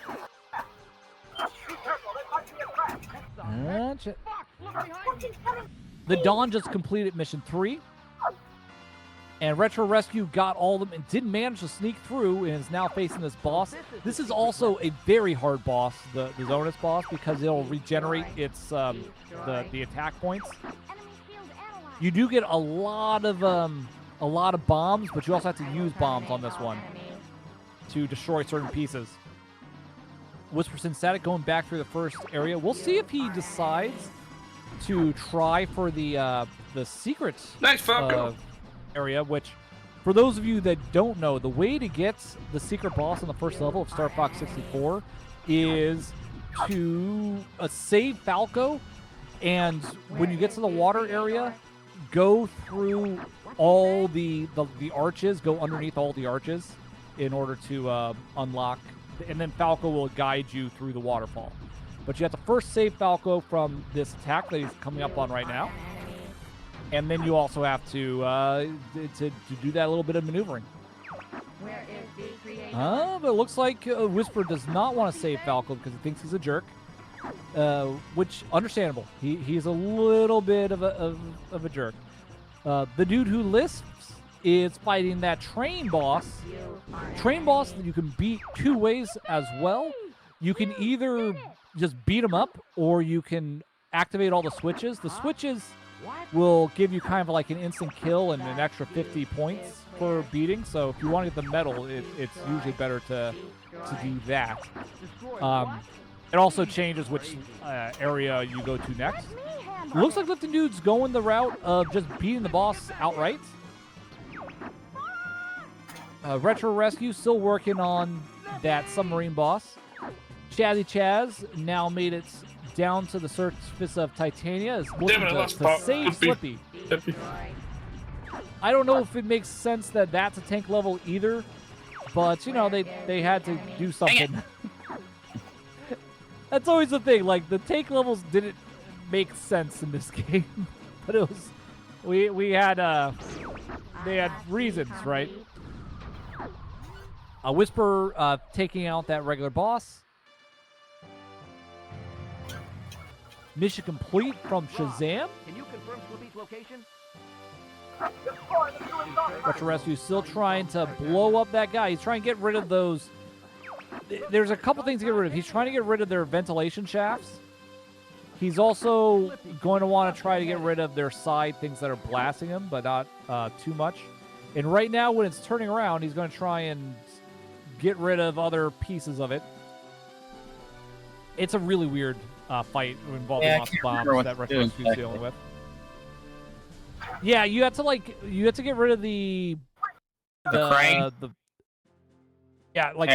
The Dawn just completed Mission 3. And Retro Rescue got all of them and didn't manage to sneak through and is now facing this boss. This is also a very hard boss, the Zonus boss, because it'll regenerate its the attack points. You do get a lot of bombs, but you also have to use bombs on this one to destroy certain pieces. Whisper Synthetic going back through the first area. We'll see if he decides to try for the secret area, which, for those of you that don't know, the way to get the secret boss on the first level of Star Fox 64 is to save Falco, and when you get to the water area, go through all the arches, go underneath all the arches in order to unlock, and then Falco will guide you through the waterfall. But you have to first save Falco from this attack that he's coming up on right now. And then you also have to do that little bit of maneuvering. But it looks like Whisper does not want to save Falco because he thinks he's a jerk. Which, understandable. He's a little bit of a jerk. The dude who lisps is fighting that train boss. Train boss that you can beat two ways as well. You can either just beat him up, or you can activate all the switches. The switches will give you kind of like an instant kill and an extra 50 points for beating. So if you want to get the medal, it's usually better to do that. It also changes which area you go to next. Looks like Lifting Dude's going the route of just beating the boss outright. Retro Rescue still working on that submarine boss. Chazzy Chaz now made it down to the surface of Titania. Is looking to save Slippy. I don't know if it makes sense that that's a tank level either, but you know they had to do something. That's always the thing. Like the tank levels didn't make sense in this game, but it was we had they had reasons, right? A Whisper taking out that regular boss. Mission complete from Shazam. Can you confirm Slippy's location? Retro Rescue still trying to blow up that guy. He's trying to get rid of those. There's a couple things to get rid of. He's trying to get rid of their ventilation shafts. He's also going to want to try to get rid of their side things that are blasting him, but not too much. And right now, when it's turning around, he's going to try and get rid of other pieces of it. It's a really weird fight involving lots of bombs that Retro Rescue is dealing with. Yeah, you have to get rid of the crane.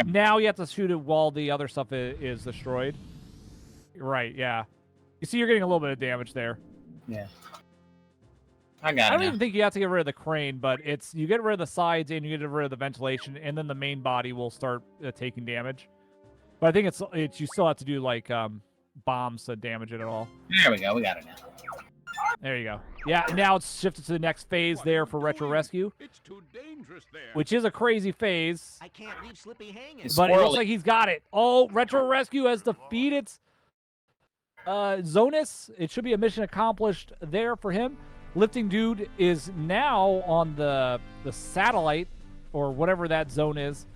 Now you have to shoot it while the other stuff is destroyed. Right, yeah. You see, you're getting a little bit of damage there. Yeah. I don't even think you have to get rid of the crane, but you get rid of the sides and you get rid of the ventilation, and then the main body will start taking damage. But I think it's you still have to do like bombs to damage it at all. There we go. We got it now. There you go. Yeah, now it's shifted to the next phase there for Retro Rescue. It's too dangerous there. Which is a crazy phase. I can't leave Slippy hanging. But it looks like he's got it. Oh, Retro Rescue has defeated Zonus. It should be a mission accomplished there for him. Lifting Dude is now on the satellite, or whatever that zone is,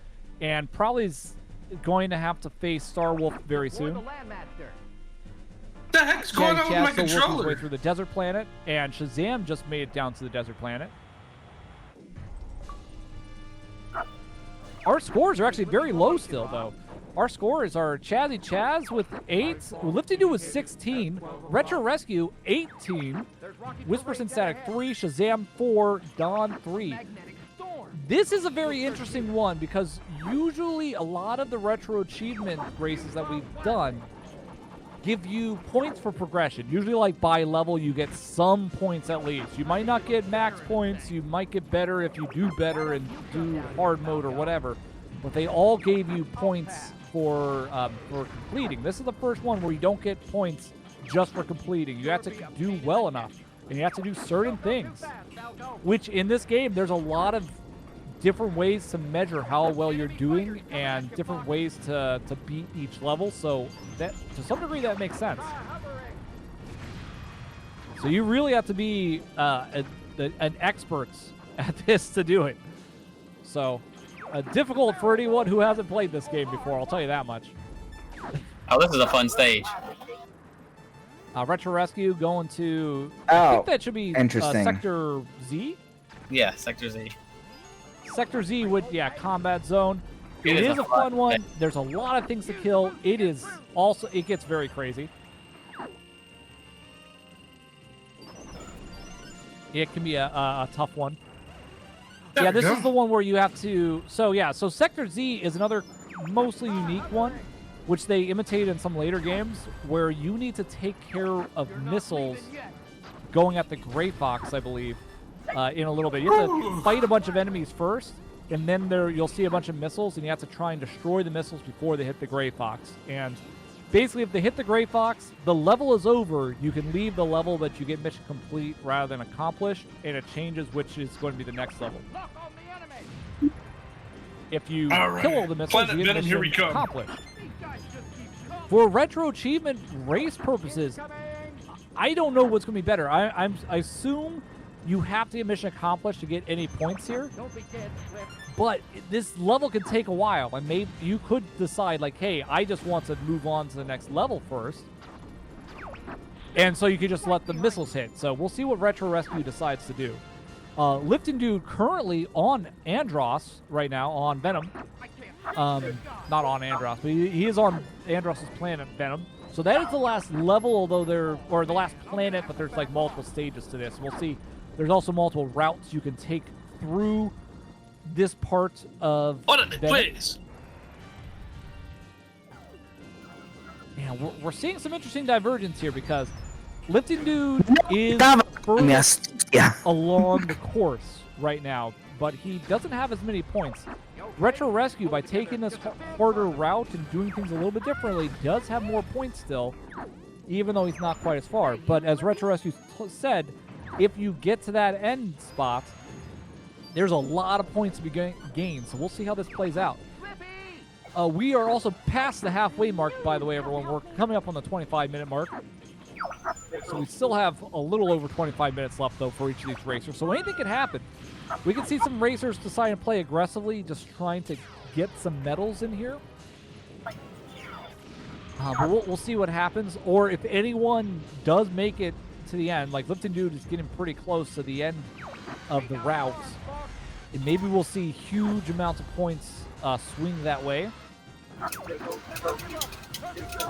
and probably is going to have to face Star Wolf very soon. The Landmaster. What the heck's going on with my still working his way controller? through the desert planet, and Shazam just made it down to the desert planet. Our scores are actually very low still, though. Our scores are Chazzy Chaz with 8, Lifting Dude with 16, Retro Rescue 18, Whisper Synstatic 3, Shazam 4, Dawn 3. This is a very interesting one because usually a lot of the retro achievement races that we've done give you points for progression. Usually, like by level, you get some points at least. You might not get max points. You might get better if you do better and do hard mode or whatever. But they all gave you points for completing. This is the first one where you don't get points just for completing. You have to do well enough, and you have to do certain things. Which in this game, there's a lot of different ways to measure how well you're doing and different ways to beat each level, so that to some degree that makes sense. So you really have to be an expert at this to do it. So difficult for anyone who hasn't played this game before, I'll tell you that much. Oh, this is a fun stage. Retro Rescue going to I think that should be Sector Z? Yeah, Sector Z. Sector Z with, Combat Zone. It is a fun one. There's a lot of things to kill. It gets very crazy. It can be a tough one. Yeah, this is the one where you have to... So Sector Z is another mostly unique one, which they imitate in some later games, where you need to take care of missiles going at the Gray Fox, I believe. In a little bit. You have to fight a bunch of enemies first, and then you'll see a bunch of missiles, and you have to try and destroy the missiles before they hit the Gray Fox. And basically, if they hit the Gray Fox, the level is over. You can leave the level that you get mission complete rather than accomplished, and it changes which is going to be the next level. If you kill all the missiles, you get mission accomplished. For retro achievement race purposes, I don't know what's going to be better. I assume you have to get mission accomplished to get any points here. But this level can take a while, and maybe you could decide, like, hey, I just want to move on to the next level first. And so you can just let the missiles hit. So we'll see what Retro Rescue decides to do. Lifting Dude currently on Andross right now, on Venom. Not on Andross, but he is on Andross's planet, Venom. So that is the last level, although or the last planet, but there's like multiple stages to this. We'll see. There's also multiple routes you can take through this part of place. Yeah, we're seeing some interesting divergence here because Lifting Dude is first Yeah. along the course right now, but he doesn't have as many points. Retro Rescue, by taking this harder route and doing things a little bit differently, does have more points still, even though he's not quite as far. But as Retro Rescue said, if you get to that end spot, there's a lot of points to be gained, so we'll see how this plays out. We are also past the halfway mark, by the way, everyone. We're coming up on the 25-minute mark. So we still have a little over 25 minutes left, though, for each of these racers. So anything can happen. We can see some racers decide to play aggressively, just trying to get some medals in here. But we'll see what happens. Or if anyone does make it to the end, like Lifting Dude is getting pretty close to the end of the route, and maybe we'll see huge amounts of points swing that way.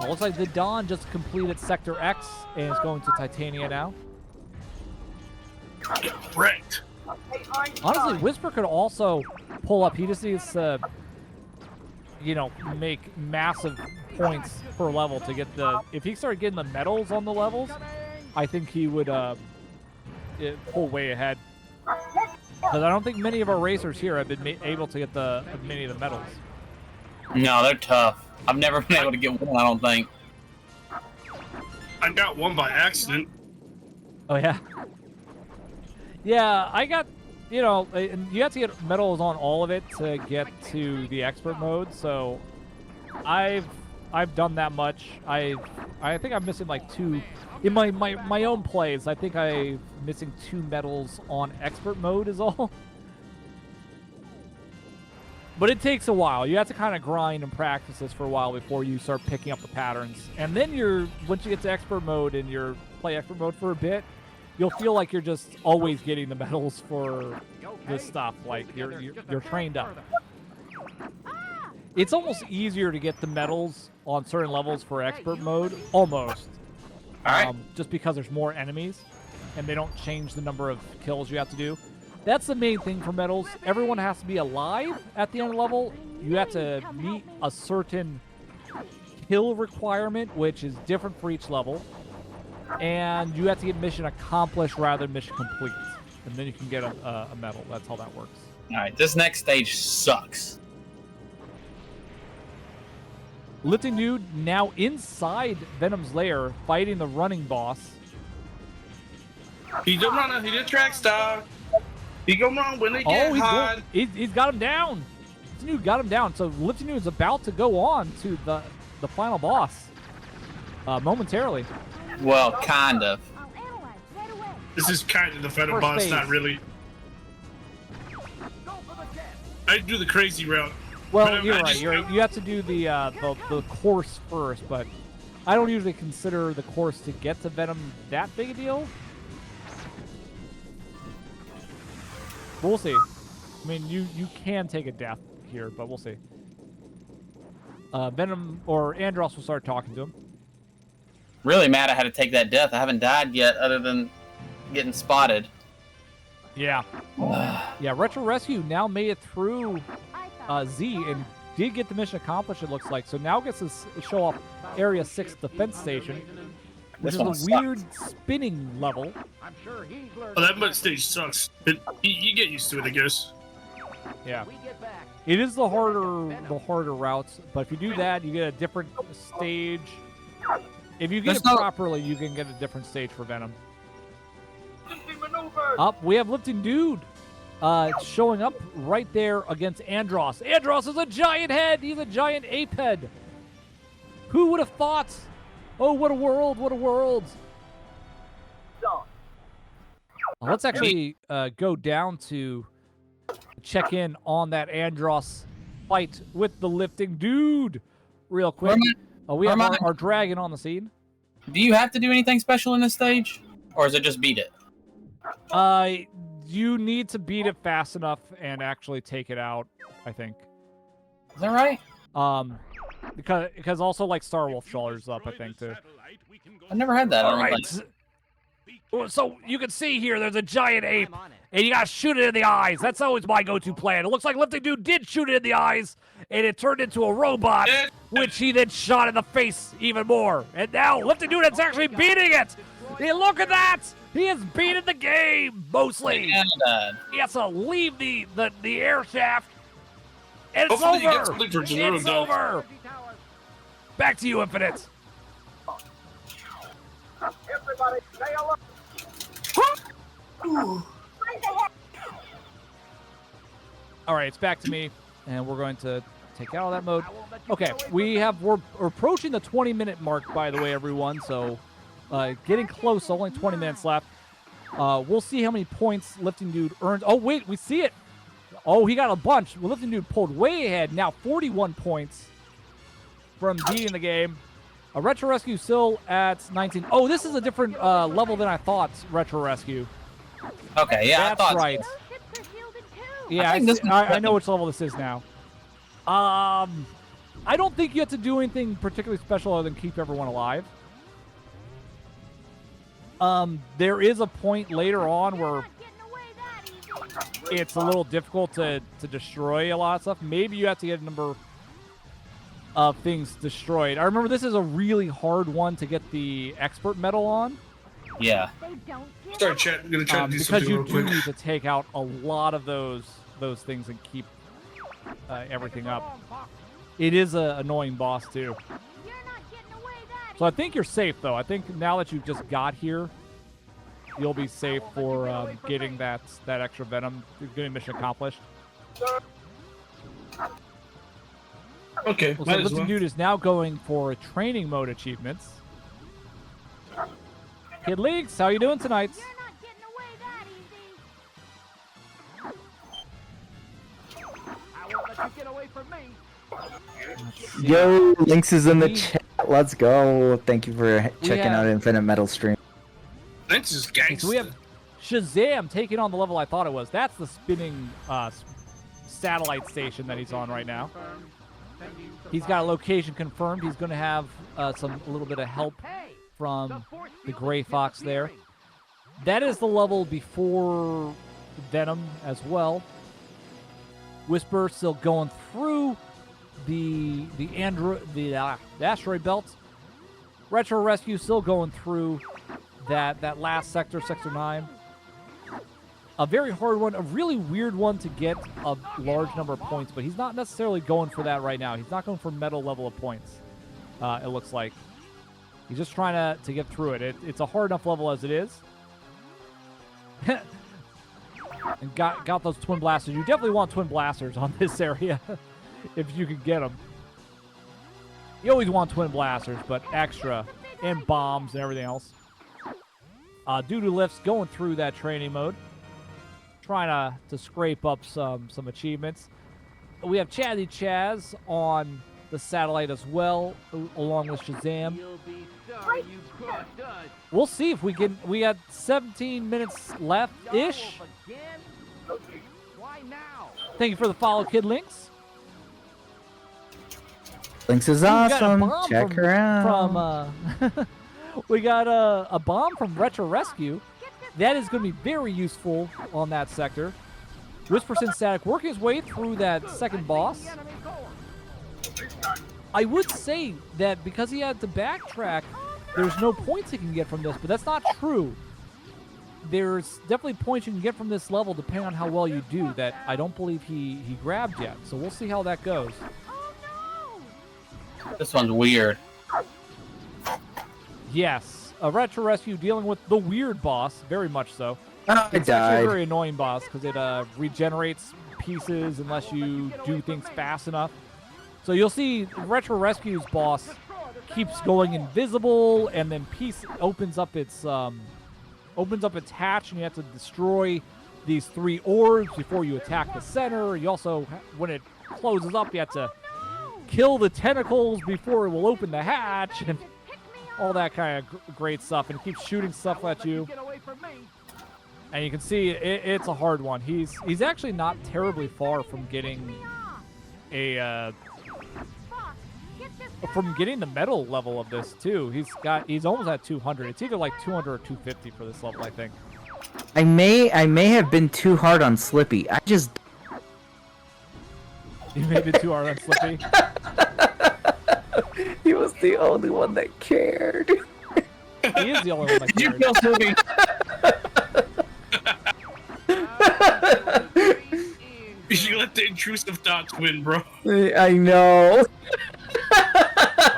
Looks like the Dawn just completed Sector X and is going to Titania now. Correct. Honestly, Whisper could also pull up. He just needs to, make massive points per level to get the... If he started getting the medals on the levels, I think he would pull way ahead. Because I don't think many of our racers here have been able to get many of the medals. No, they're tough. I've never been able to get one, I don't think. I got one by accident. Oh, yeah? Yeah, I got, and you have to get medals on all of it to get to the expert mode, so I've done that much. I think I'm missing like 2 in my own plays. I think I'm missing 2 medals on expert mode is all. But it takes a while. You have to kind of grind and practice this for a while before you start picking up the patterns. And then once you get to expert mode and you're play expert mode for a bit, you'll feel like you're just always getting the medals for this stuff. Like you're trained up. It's almost easier to get the medals on certain levels for expert mode, almost. All right. Just because there's more enemies, and they don't change the number of kills you have to do. That's the main thing for medals. Everyone has to be alive at the end level. You have to meet a certain kill requirement, which is different for each level. And you have to get mission accomplished rather than mission complete. And then you can get a medal. That's how that works. All right, this next stage sucks. Lifting Dude now inside Venom's lair, fighting the running boss. He's a runner. He's a track star. He go wrong when they get hot. He's got him down. Lifting Dude got him down. So Lifting Dude is about to go on to the final boss momentarily. Well, kind of. This is kind of the final First boss, phase. not really. I do the crazy route. Well, you're right. You have to do the course first, but I don't usually consider the course to get to Venom that big a deal. But we'll see. I mean, you can take a death here, but we'll see. Venom or Andros will start talking to him. Really mad I had to take that death. I haven't died yet other than getting spotted. Yeah. Yeah, Retro Rescue now made it through Z and did get the mission accomplished, it looks like. So now gets to show off Area 6 defense station, which is a weird spinning level. Oh, that mud stage sucks. You get used to it, I guess. Yeah. It is the harder routes, but if you do that, you get a different stage. If you get it properly, you can get a different stage for Venom. Up, we have Lifting Dude showing up right there against Andros. Andros is a giant head. He's a giant ape head. Who would have thought? Oh, what a world! What a world! Let's actually go down to check in on that Andros fight with the Lifting Dude real quick. We have our dragon on the scene. Do you have to do anything special in this stage? Or is it just beat it? You need to beat it fast enough and actually take it out, I think. Is that right? Because also like Starwolf shoulders up, I think, too. I've never had that. All right. So you can see here, there's a giant ape, and you gotta shoot it in the eyes. That's always my go-to plan. It looks like Lifting Dude did shoot it in the eyes, and it turned into a robot, which he then shot in the face even more. And now Lifting Dude is actually beating it. Hey, look at that! He has beaten the game, mostly. And, He has to leave the air shaft. And it's Hopefully you get over! something for Gennaro It's done. over! Back to you, Infinite. Everybody, stay alert. All right, it's back to me, and we're going to take out all that mode. Okay, we're approaching the 20-minute mark, by the way, everyone. So, getting close. Only 20 minutes left. We'll see how many points Lifting Dude earns. Oh wait, we see it. Oh, he got a bunch. Well, Lifting Dude pulled way ahead. Now 41 points from beating the game. Retro Rescue still at 19. Oh, this is a different level than I thought. Retro Rescue. okay, yeah, That's I thought right. Those ships are shielded too. Yeah, think this one's I know which level this is now. I don't think you have to do anything particularly special other than keep everyone alive. There is a point later on where Not getting away that easy. it's a little difficult to destroy a lot of stuff. Maybe you have to get a number of things destroyed. I remember this is a really hard one to get the expert medal on. Yeah. They don't get Sorry, away. chat. I'm gonna try to do Because something you real do quick. need to take out a lot of those things and keep everything up. It is an annoying boss too. You're not getting away that So I think you're safe though. I think now that you've just got here, you'll be safe for getting that extra venom, getting mission accomplished. Okay, Well, so might as Lifting well. Dude is now going for training mode achievements. Kid Leaks, how you doing tonight? You're not getting away that easy. I won't let you get away from me. Yo, Lynx is in the We- chat. Let's go. Thank you for checking have- out Infinite Metal stream. That's just Okay, gangster. so we have Shazam taking on the level I thought it was. That's the spinning satellite station that he's on right now. He's got a location confirmed. He's going to have a little bit of help Hey, from force the field Gray is Fox there. disappearing. That is the level before Venom as well. Whisper still going through the asteroid belt. Retro Rescue still going through that last sector, Sector 9. A very hard one, a really weird one to get a large number of points, but he's not necessarily going for that right now. He's not going for medal level of points, it looks like. He's just trying to get through it. It's a hard enough level as it is. And got those twin blasters. You definitely want twin blasters on this area if you can get them. You always want twin blasters, but extra and bombs and everything else. Doo-doo lifts going through that training mode, trying to scrape up some achievements. We have Chazzy Chaz on the satellite as well, along with Shazam. You'll be sorry you crossed us. We'll see if we can. We got 17 minutes left-ish. Y'all again? Why now? Thank you for the follow, Kid Links. Lynx is We got a awesome. bomb Check her out. From we got a bomb from Retro Rescue. That is going to be very useful on that sector. Whisper Static working his way through that second boss. The enemy core. I would say that because he had to backtrack, there's no points he can get from this, but that's not true. There's definitely points you can get from this level depending on how well you do that I don't believe he grabbed yet. So we'll see how that goes. Oh no! This one's weird. Yes, a Retro Rescue dealing with the weird boss, very much so. I It's actually a died. very annoying boss because it regenerates pieces unless you do things fast enough. So you'll see Retro Rescue's boss keeps going invisible, and then piece opens up its hatch, and you have to destroy these 3 orbs before you attack the center. You also, when it closes up, you have to kill the tentacles before it will open the hatch, and all that kind of great stuff. And it keeps shooting stuff at you. Get away from me. And you can see it's a hard one. He's actually not terribly far from getting a the medal level of this too. He's almost at 200. It's either like 200 or 250 for this level, I think. I may have been too hard on Slippy. I just You made it too hard on Slippy. he was the only one that cared. He is the only one that Did you cared. kill Snoopy? You let the intrusive thoughts win, bro. I know.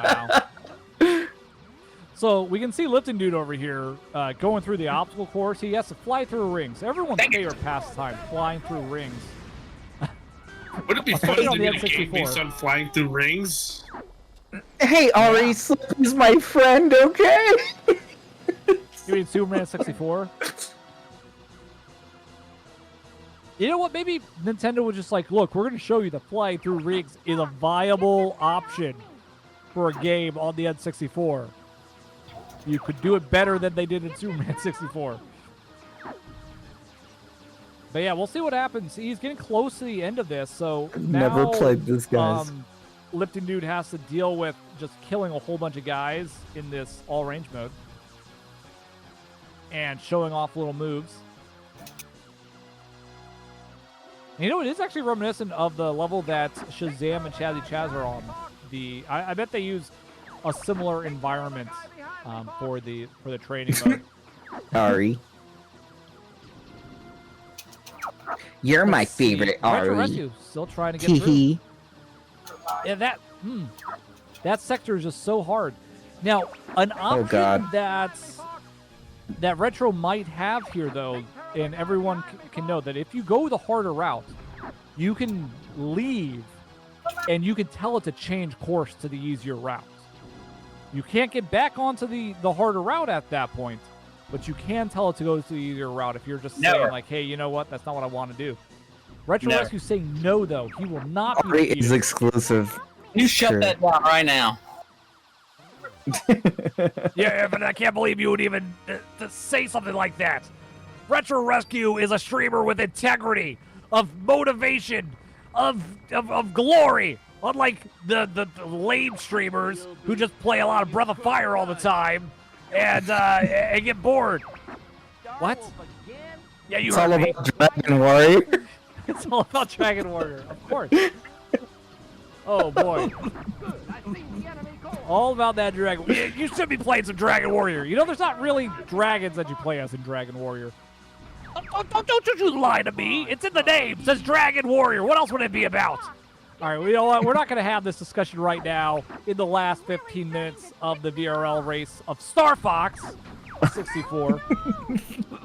Wow. So we can see Lifting Dude over here going through the obstacle course. He has to fly through rings. Everyone's favorite pastime, flying through rings. Would it be funny on to the be a game N64. based on flying through rings? Hey, Ari, Slip is my friend, okay? You mean Superman 64? You know what? Maybe Nintendo was just like, look, we're going to show you that flying through rings is a viable option for a game on the N64. You could do it better than they did in Superman 64. But yeah, we'll see what happens. He's getting close to the end of this, so Never now, played this, guys. Lipton Dude has to deal with just killing a whole bunch of guys in this all-range mode and showing off little moves. And you know, it is actually reminiscent of the level that Shazam and Chazzy Chaz are on. I bet they use a similar environment for the training mode. Ari. You're my Let's see. favorite, Retro Ari. Rescue still trying to get through. Hee Yeah, that sector is just so hard. Now, an option God. that Retro might have here, though, and everyone can know that if you go the harder route, you can leave, and you can tell it to change course to the easier route. You can't get back onto the harder route at that point, but you can tell it to go to the easier route if you're just saying, like, hey, you know what? That's not what I want to do. Retro Never. Rescue's saying no, though. He will not be Ari defeated. is exclusive. You shut Sure. that down right now. Yeah, but I can't believe you would even to say something like that. Retro Rescue is a streamer with integrity, of motivation, of glory. Unlike the lame streamers who just play a lot of Breath of Fire all the time and get bored. What? Yeah, you It's heard all me. about Dragon Warrior. It's all about Dragon Warrior, of course. Oh boy. All about that Dragon. You should be playing some Dragon Warrior. You know, there's not really dragons that you play as in Dragon Warrior. Don't you lie to me. It's in the name. It says Dragon Warrior. What else would it be about? All right, well, you know what? We're not going to have this discussion right now in the last 15 minutes of the VRL race of Star Fox 64.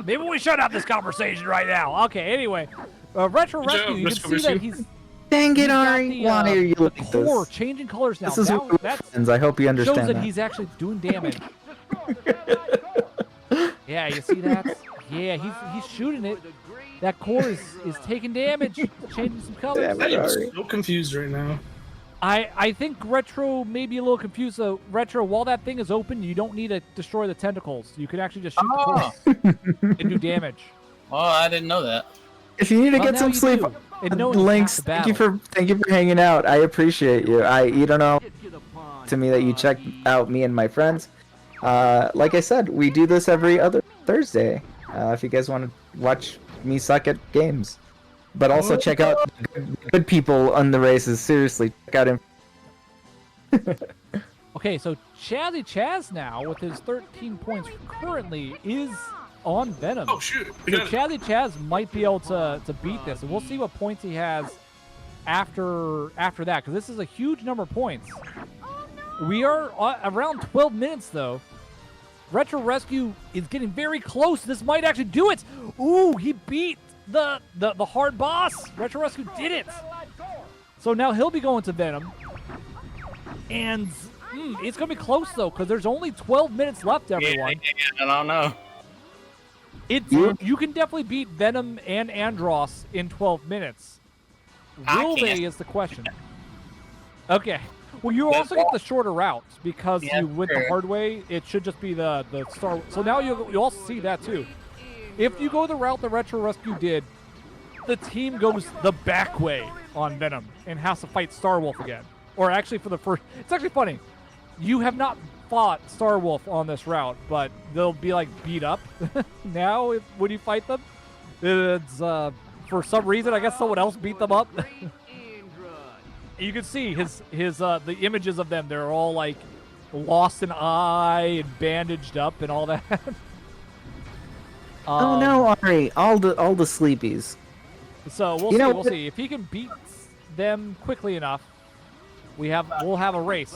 Maybe we should have this conversation right now. Okay, anyway. Retro Rescue, you can see that he's... Dang he's it, got Ari. the, Why are you the like core this? changing colors now. This is Now, what that's happens. I hope you shows understand that that. he's actually doing damage. Yeah, you see that? Yeah, he's shooting it. That core is taking damage, changing some colors. Damn I it, am Ari. so confused right now. I think Retro may be a little confused. So Retro, while that thing is open, you don't need to destroy the tentacles. You can actually just shoot the core and do damage. Oh, I didn't know that. If you need to Well, get now some you sleep, do. And no one has Links, to thank you battle. for hanging out. I appreciate you. You don't know to me that you check out me and my friends. Like I said, we do this every other Thursday. If you guys want to watch me suck at games, but also check out the good people on the races. Seriously, check out him. Okay, so Chazzy Chaz now, with his 13 points currently, is on Venom. Oh shoot! I So got it. Chazzy Chaz might be able to beat this, and we'll see what points he has after that, because this is a huge number of points. We are around 12 minutes, though. Retro Rescue is getting very close. This might actually do it. Ooh, he beat the hard boss. Retro Rescue did it. So now he'll be going to Venom. And it's going to be close, though, because there's only 12 minutes left, everyone. I don't know. You can definitely beat Venom and Andross in 12 minutes. Will they is the question. Okay. Well, you also get the shorter routes because you went the hard way. It should just be the Star. So now you also see that too. If you go the route the Retro Rescue did, the team goes the back way on Venom and has to fight Starwolf again. Or actually for the first... It's actually funny. You have not fought Starwolf on this route, but they'll be like beat up now when you fight them. It's for some reason, I guess someone else beat them up. You can see the images of them. They're all like lost an eye and bandaged up and all that. Oh no, Ari! All the sleepies. So we'll You know see. We'll what- see if he can beat them quickly enough. We'll have a race.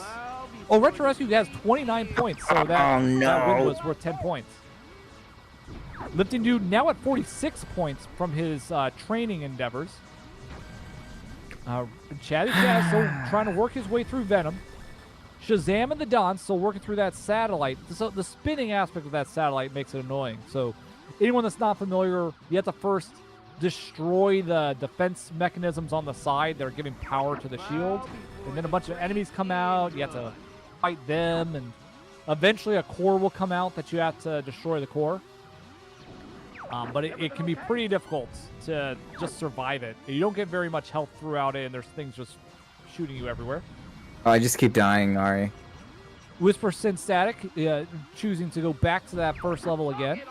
Oh, Retro Rescue has 29 points, so that, that win no. was worth 10 points. Lifting Dude now at 46 points from his training endeavors. Chatty Chaz still trying to work his way through Venom. Shazam and the Don still working through that satellite. So the spinning aspect of that satellite makes it annoying. So anyone that's not familiar, you have to first destroy the defense mechanisms on the side that are giving power to the shield. And then a bunch of enemies come out. You have to fight them. And eventually a core will come out that you have to destroy the core. But it can be pretty difficult to just survive it. You don't get very much health throughout it, and there's things just shooting you everywhere. Oh, I just keep dying, Ari. Whisper Sin Static, choosing to go back to that first level again.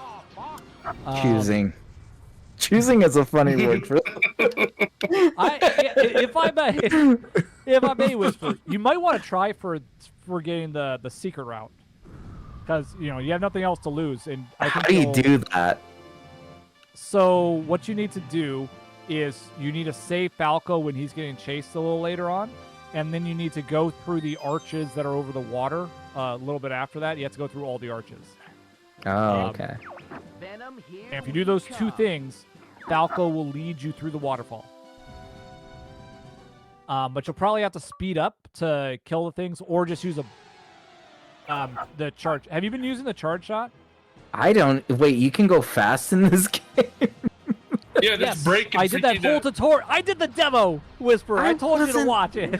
Choosing. Choosing is a funny word for If I may, Whisper, you might want to try for getting the secret route, because you have nothing else to lose. And I think How do you do that? So what you need to do is you need to save Falco when he's getting chased a little later on, and then you need to go through the arches that are over the water a little bit after that. You have to go through all the arches. Oh, okay. Venom, here And if you do those two things, Falco will lead you through the waterfall. But you'll probably have to speed up to kill the things, or just use the charge. Have you been using the charge shot? I don't. Wait, you can go fast in this game? Yeah, there's Yes, break and I did that freaking, whole tutorial. I did the demo, Whisper. I told you to wasn't watch it.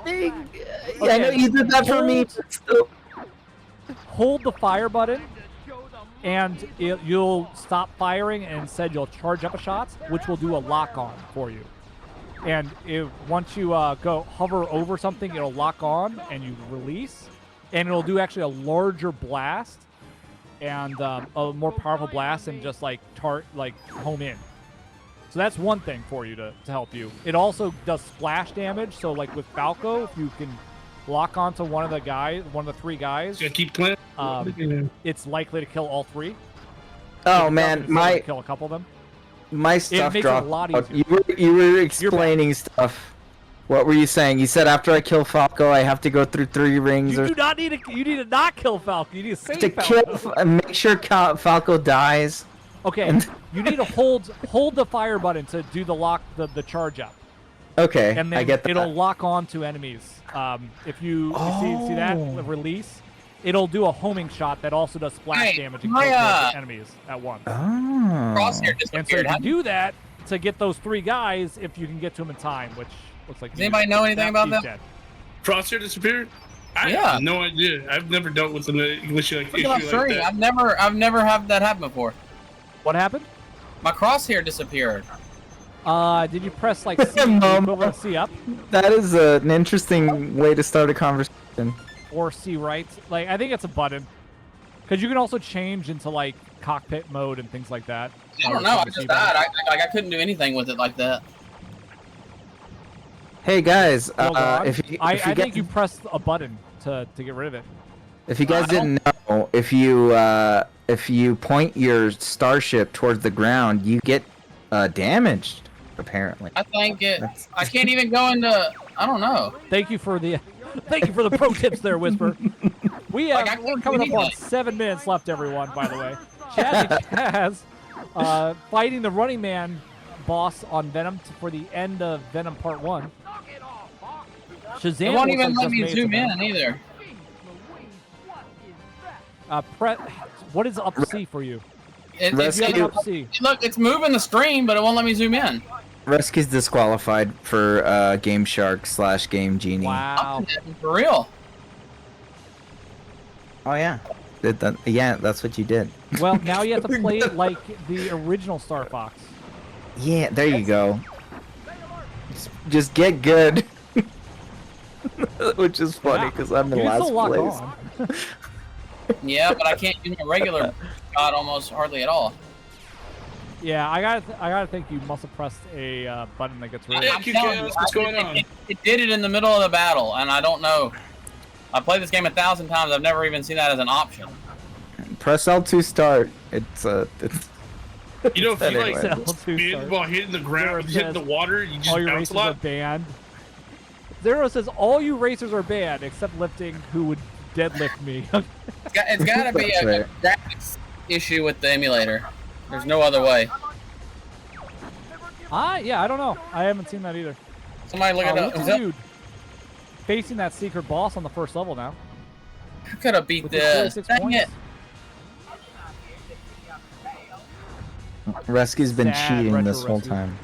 Yeah, I know you did that for me. But still. Hold the fire button, and you'll stop firing, and instead you'll charge up a shot, which will do a lock on for you. And once you go hover over something, it'll lock on, and you release, and it'll do actually a larger blast, and a more powerful blast, and just like home in. So that's one thing for you to help you. It also does splash damage. So like with Falco, if you can lock onto one of the three guys, Just keep playing. it's likely to kill all three. Oh It's man, likely to my kill a couple of them. my stuff makes it a dropped. lot out. easier. You were explaining stuff. What were you saying? You said after I kill Falco, I have to go through 3 rings, You or do not need to. You need to not kill Falco. You need to save to Falco. kill, make sure Falco dies. Okay, you need to hold the fire button to do the lock, the charge up, Okay, and then I get that. it'll lock on to enemies. If you see that the release, it'll do a homing shot that also does splash Hey, damage and my, kills multiple enemies at once. Oh. Crosshair And so disappeared. you do that to get those 3 guys if you can get to them in time, which looks like. Does anybody know anything about he's that? dead. Crosshair disappeared? I Yeah. have no idea. I've never dealt with an English Look issue at my like screen. that. I've never had that happen before. What happened? My crosshair disappeared. Did you press like C, Mom. equivalent C up, That is an interesting way to start a conversation. or C right? Like I think it's a button, because you can also change into like cockpit mode and things like that. I don't know. I just died. I couldn't do anything with it like that. Hey guys, Hold on. if you, I if you think guys, you pressed a button to get rid of it. if you guys didn't know, if you point your starship towards the ground, you get damaged. Apparently. I think it. I can't even go into. I don't know. Thank you for the pro tips there, Whisper. We're I couldn't do coming up on anything. 7 minutes left, everyone. By the way, Chazzy Chaz fighting the Running Man boss on Venom for the end of Venom Part 1. Shazam It won't looks even like let just me made it zoom to Venom. in either. What is up C for you? It, Rest You have an you- up C. look, it's moving the stream, but it won't let me zoom in. Rescue's disqualified for Game Shark / Game Genie. Wow. For real. Oh yeah. Yeah, that's what you did. Well, now you have to play it like the original Star Fox. Yeah, there you go. Just get good. Which is funny Yeah. because I'm You in can last still lock place. on. Yeah, but I can't use my regular shot almost hardly at all. Yeah, I gotta think you must have pressed a button that gets rid of it. Yeah, I'm Q telling Chaos, you, what's going on? It did it in the middle of the battle, and I don't know. I played this game 1,000 times. I've never even seen that as an option. Press L2 start. It's You know, if you like Anyway. spin while hitting the ground, Zero hitting the says water, you just all your bounce racers a are lot. banned. Zero says all you racers are banned except lifting, who would deadlift me. It's got to be That's a right. graphics issue with the emulator. There's no other way. Yeah, I don't know. I haven't seen that either. Somebody look at Look that. at dude facing that secret boss on the first level now. I could have beat With this. 46 Dang points. it. Rescue's been Sad cheating Retro this whole Rescue. time.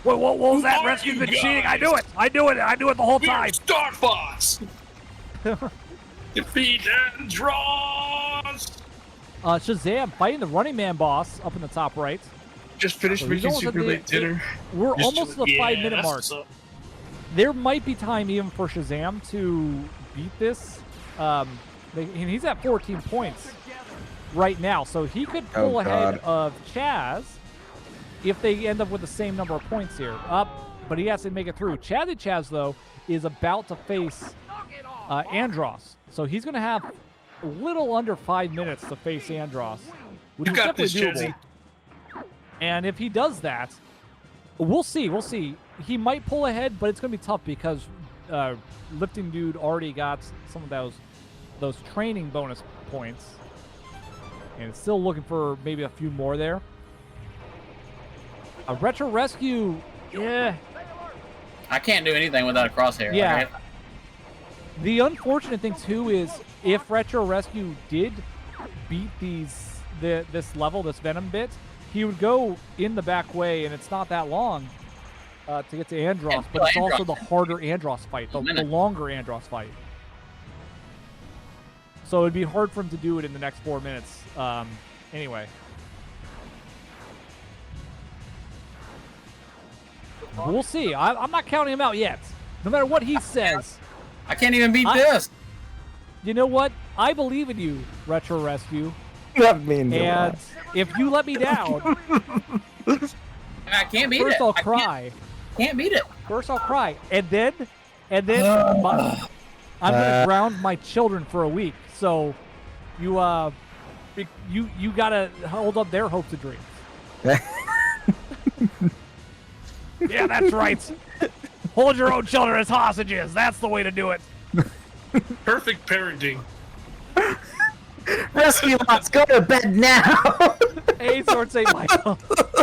What was that? Who are Rescue's you been cheating. I guys? knew it. I knew it. I knew it the whole We are time. Star Fox. Defeat Andros. Shazam fighting the Running Man boss up in the top right. Just finished So he's making almost at super the- late dinner. We're Just almost at the chilling. 5-minute that's mark. what's up. There might be time even for Shazam to beat this. And he's at 14 points right now, so he could pull Oh, ahead God. of Chaz if they end up with the same number of points here. But he has to make it through. Chaz, though, is about to face Andros, so he's going to have a little under 5 minutes to face Andros, which You is got this, definitely doable. Chazzy. And if he does that, we'll see. We'll see. He might pull ahead, but it's going to be tough because Lifting Dude already got some of those training bonus points, and it's still looking for maybe a few more there. A Retro Rescue, yeah. I can't do anything without a crosshair. Yeah. Like, The unfortunate thing too is if Retro Rescue did beat this level, this Venom bit, he would go in the back way, and it's not that long to get to Andros, Yeah, but it's also Andros. the harder Andros fight, the Minute. longer Andros fight. So it'd be hard for him to do it in the next 4 minutes. Anyway. We'll see. I'm not counting him out yet. No matter what he says. I can't even beat I- this. You know what? I believe in you, Retro Rescue. That means a And lot. if you let me down, I can't beat first it. I'll I cry. can't beat it. First I'll cry. And then I'm gonna ground my children for a week. So you gotta hold up their hopes and dreams. Yeah, that's right. Hold your own children as hostages. That's the way to do it. Perfect parenting. Rescue, let's go to bed now. Hey, Sword St. Michael.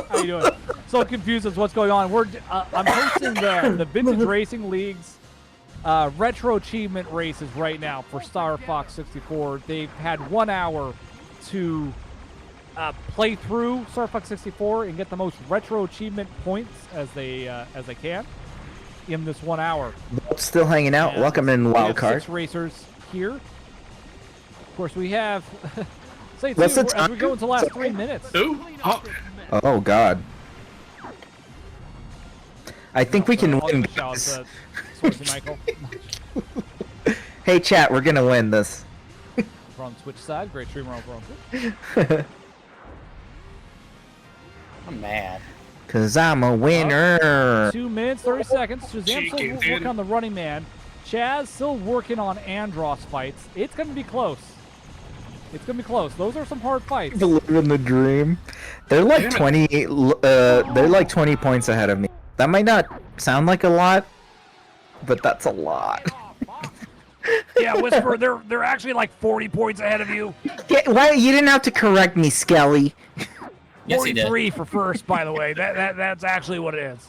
How you doing? So confused as what's going on. I'm hosting the Vintage Racing League's retro achievement races right now for Star Fox 64. They've had 1 hour to play through Star Fox 64 and get the most retro achievement points as they can in this 1 hour. Still hanging out. And Welcome in, we wild have card. 6 racers here. Of course, we have. Say too, What's the as we time? go into the last 3 minutes. Who? Oh, Oh God. I think we can I'll win. give a shout out guys. to Sword St. Michael. Hey chat, we're gonna win this. We're on the Twitch side. Great streamer over on Twitch. I'm mad. Cause I'm a winner. 2 minutes, 30 seconds. Shazam Chicken still dinner. working on the running man. Chaz still working on Andros fights. It's going to be close. It's going to be close. Those are some hard fights. Believe in the dream. They're like 20. They're like 20 points ahead of me. That might not sound like a lot, but that's a lot. Yeah, Whisper, they're actually like 40 points ahead of you. Yeah, why you didn't have to correct me, Skelly? Yes, he did. 43 for first, by the way. That's actually what it is.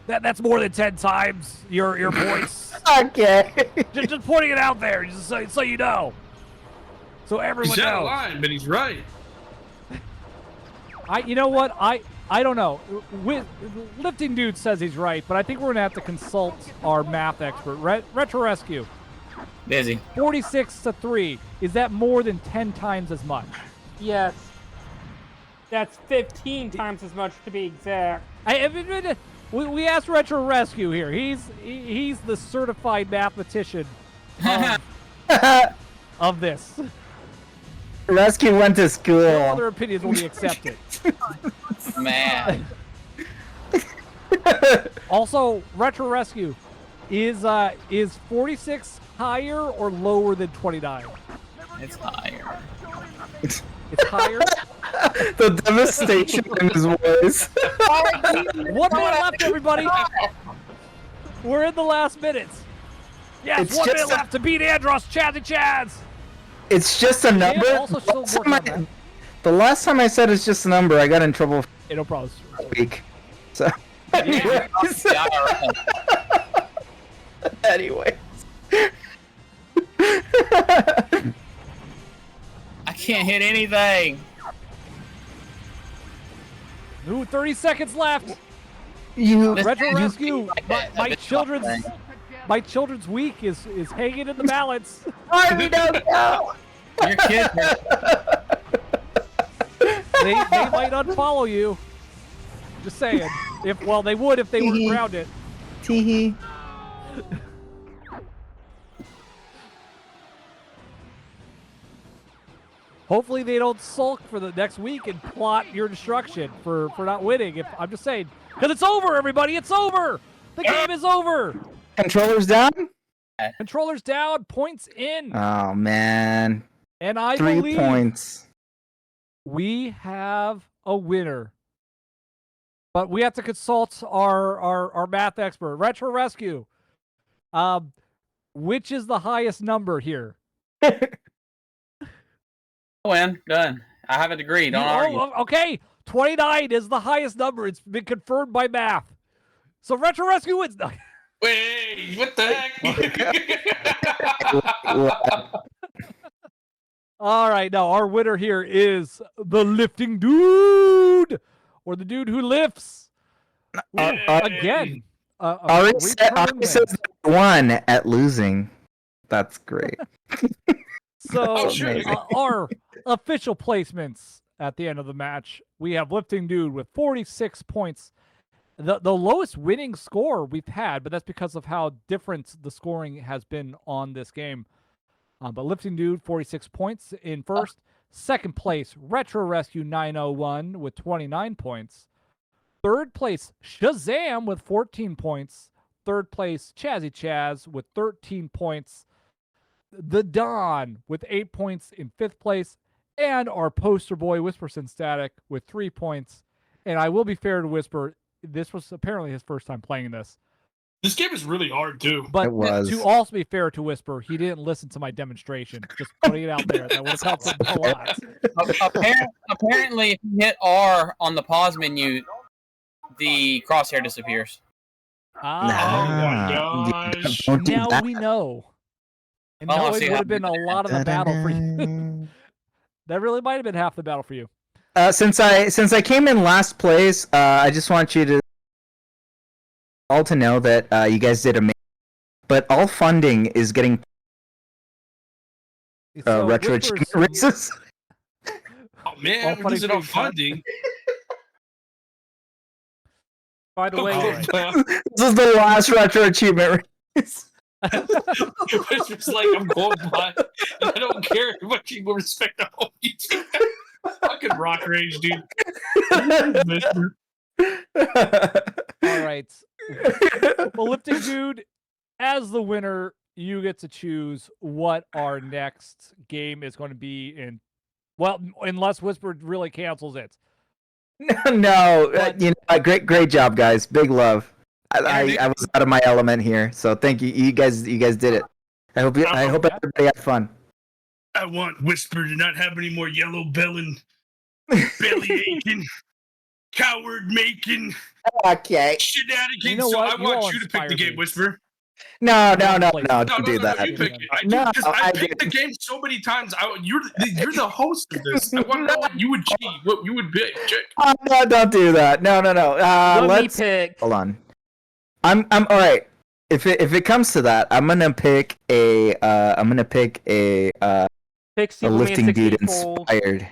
That's more than 10 times your points. Okay. just pointing it out there, just so you know. So everyone he's out of knows. line, but he's right. You know what? I don't know. Lifting Dude says he's right, but I think we're gonna have to consult our math expert, Retro Rescue. Busy. 46-3. Is that more than 10 times as much? Yes. That's 15 times as much to be exact. We asked Retro Rescue here. He's the certified mathematician of this. Rescue went to All school. other opinions will be accepted. Mad. Also, Retro Rescue is 46 higher or lower than 29? It's higher. It's higher. The devastation in his voice. 1 minute left, everybody. We're in the last minutes. Yes, It's 1 minute just a- left to beat Andros, Chazzy Chaz. It's just a number. also still working on that. The last time I said it's just a number, I got in trouble for Hey, no problems. a week. So, Yeah, anyways. I can't hit anything. Ooh, 30 seconds left. You Retro you- Rescue. that My bitch children's thing. my children's week is hanging in the balance. we don't know. Your kid. They might unfollow you. Just saying. They would if they were grounded. Teehee. Hopefully they don't sulk for the next week and plot your destruction for not winning. If I'm just saying, because it's over, everybody. It's over. The game is over. Controllers down? Controllers down. Points in. Oh man. And I 3 believe points. we have a winner. But we have to consult our math expert, Retro Rescue. Which is the highest number here? Win. Done. I have a degree. Don't argue. Okay. 29 is the highest number. It's been confirmed by math. So Retro Rescue wins. Wait, what the heck? All right, now our winner here is the lifting dude, or the dude who lifts. Again, Ari return says win. they won at losing. That's great. So Oh, sure. our official placements at the end of the match, we have lifting dude with 46 points. The lowest winning score we've had, but that's because of how different the scoring has been on this game. But lifting dude, 46 points in first. Second place, Retro Rescue 901 with 29 points. Third place, Shazam with 14 points. Third place, Chazzy Chaz with 13 points. The Don with 8 points in fifth place. And our poster boy, Whisperson Static, with 3 points. And I will be fair to Whisper, this was apparently his first time playing this. This game is really hard too. But It was. to also be fair to Whisper, he didn't listen to my demonstration. Just putting it out there. That would have helped him a lot. Apparently, if you hit R on the pause menu, the crosshair disappears. Ah, gosh. Don't do now that. we know. And Well, now let's it see would how have been a lot of the battle for you. Da-da-da. That really might have been half the battle for you. Since I came in last place, I just want you to all to know that you guys did amazing. But all funding is getting So retro Whisper's- achievement races. Oh man, All we're funny losing on things, huh? funding. By the way, Alright. This is the last retro achievement race. It's just like I'm going blind. I don't care if much people respect the whole YouTube. Fucking rock rage, dude. All right. Well, lifting dude, as the winner, you get to choose what our next game is going to be in. Well, unless Whisper really cancels it. No, But- great job, guys. Big love. I was out of my element here, so thank you. You guys did it. I hope everybody had fun. I want Whisper to not have any more yellow belling, belly aching, coward making Okay. shenanigans. You know so what? I You all want you to pick the inspired game, me. Whisper. No, don't No, do that. You pick it. No, I I picked the didn't. game so many times. You're the host of this. I want to know what you would cheat, what you would pick. Check. Oh, no, don't do that. No. let me Let's pick. hold on. I'm all right. If it comes to that, I'm gonna pick a Pick Superman lifting dude 64. inspired.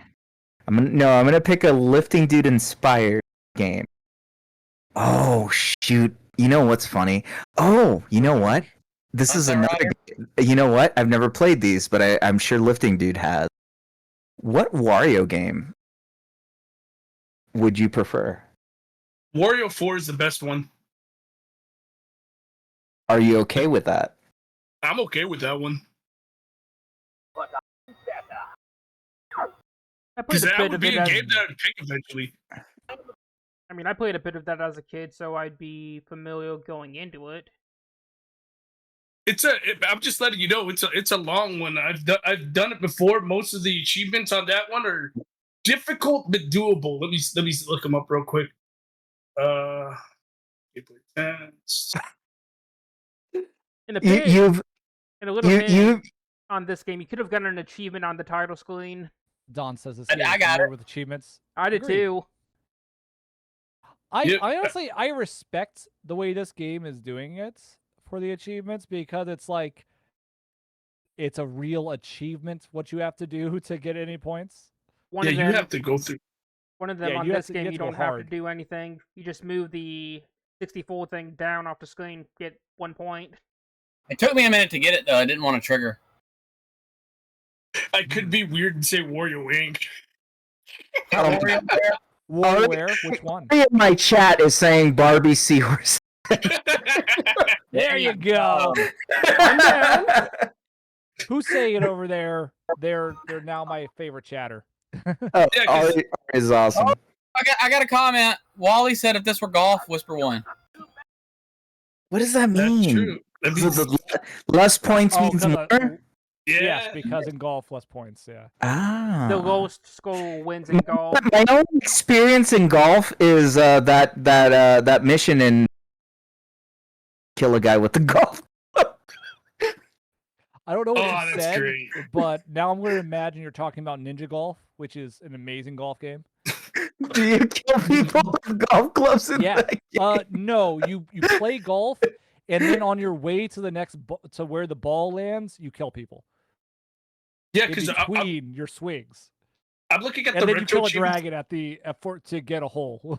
I'm gonna pick a lifting dude inspired game. Oh shoot! You know what's funny? Oh, you know what? This is another. You know what? I've never played these, but I'm sure lifting dude has. What Wario game would you prefer? Wario 4 is the best one. Are you okay with that? I'm okay with that one. I played Because a that bit would of be it a as, game that I'd pick eventually. I mean, I played a bit of that as a kid, so I'd be familiar going into it. I'm just letting you know it's a long one. I've done it before. Most of the achievements on that one are difficult but doable. Let me look them up real quick. In a You, bit, you've in a little you bit you on this game, you could have gotten an achievement on the title screen. Don says this I game is got familiar it. with achievements. I did Agreed. too. Yeah. I honestly I respect the way this game is doing it for the achievements because it's like it's a real achievement what you have to do to get any points. One Yeah, of you them, have to go through. one of them Yeah, on you have this to- game, you have you to go don't have to hard. do anything. You just move the 64 thing down off the screen, get 1 point. It took me a minute to get it though. I didn't want to trigger. I could be weird and say Wario Inc. Warrior, which one? in my chat is saying Barbie Seahorse. There you go. Who's saying it over there? They're now my favorite chatter. Oh, Yeah, 'cause- Ari is awesome. I got a comment. Wally said if this were golf, Whisper won. What does that That's mean? true. That So means- the less points Oh, means 'cause more. yeah. Yes, because in golf, less points. Yeah. Ah. The lowest score wins in golf. My only experience in golf is that mission in kill a guy with the golf. I don't know what Oh, you that's said, great. but now I'm going to imagine you're talking about Ninja Golf, which is an amazing golf game. Do you kill people with golf clubs in Yeah. that game? No, you play golf, and then on your way to the next to where the ball lands, you kill people Yeah, in because between your swings, I'm looking at and the then you retro kill a achievements. dragon at the to get a hole.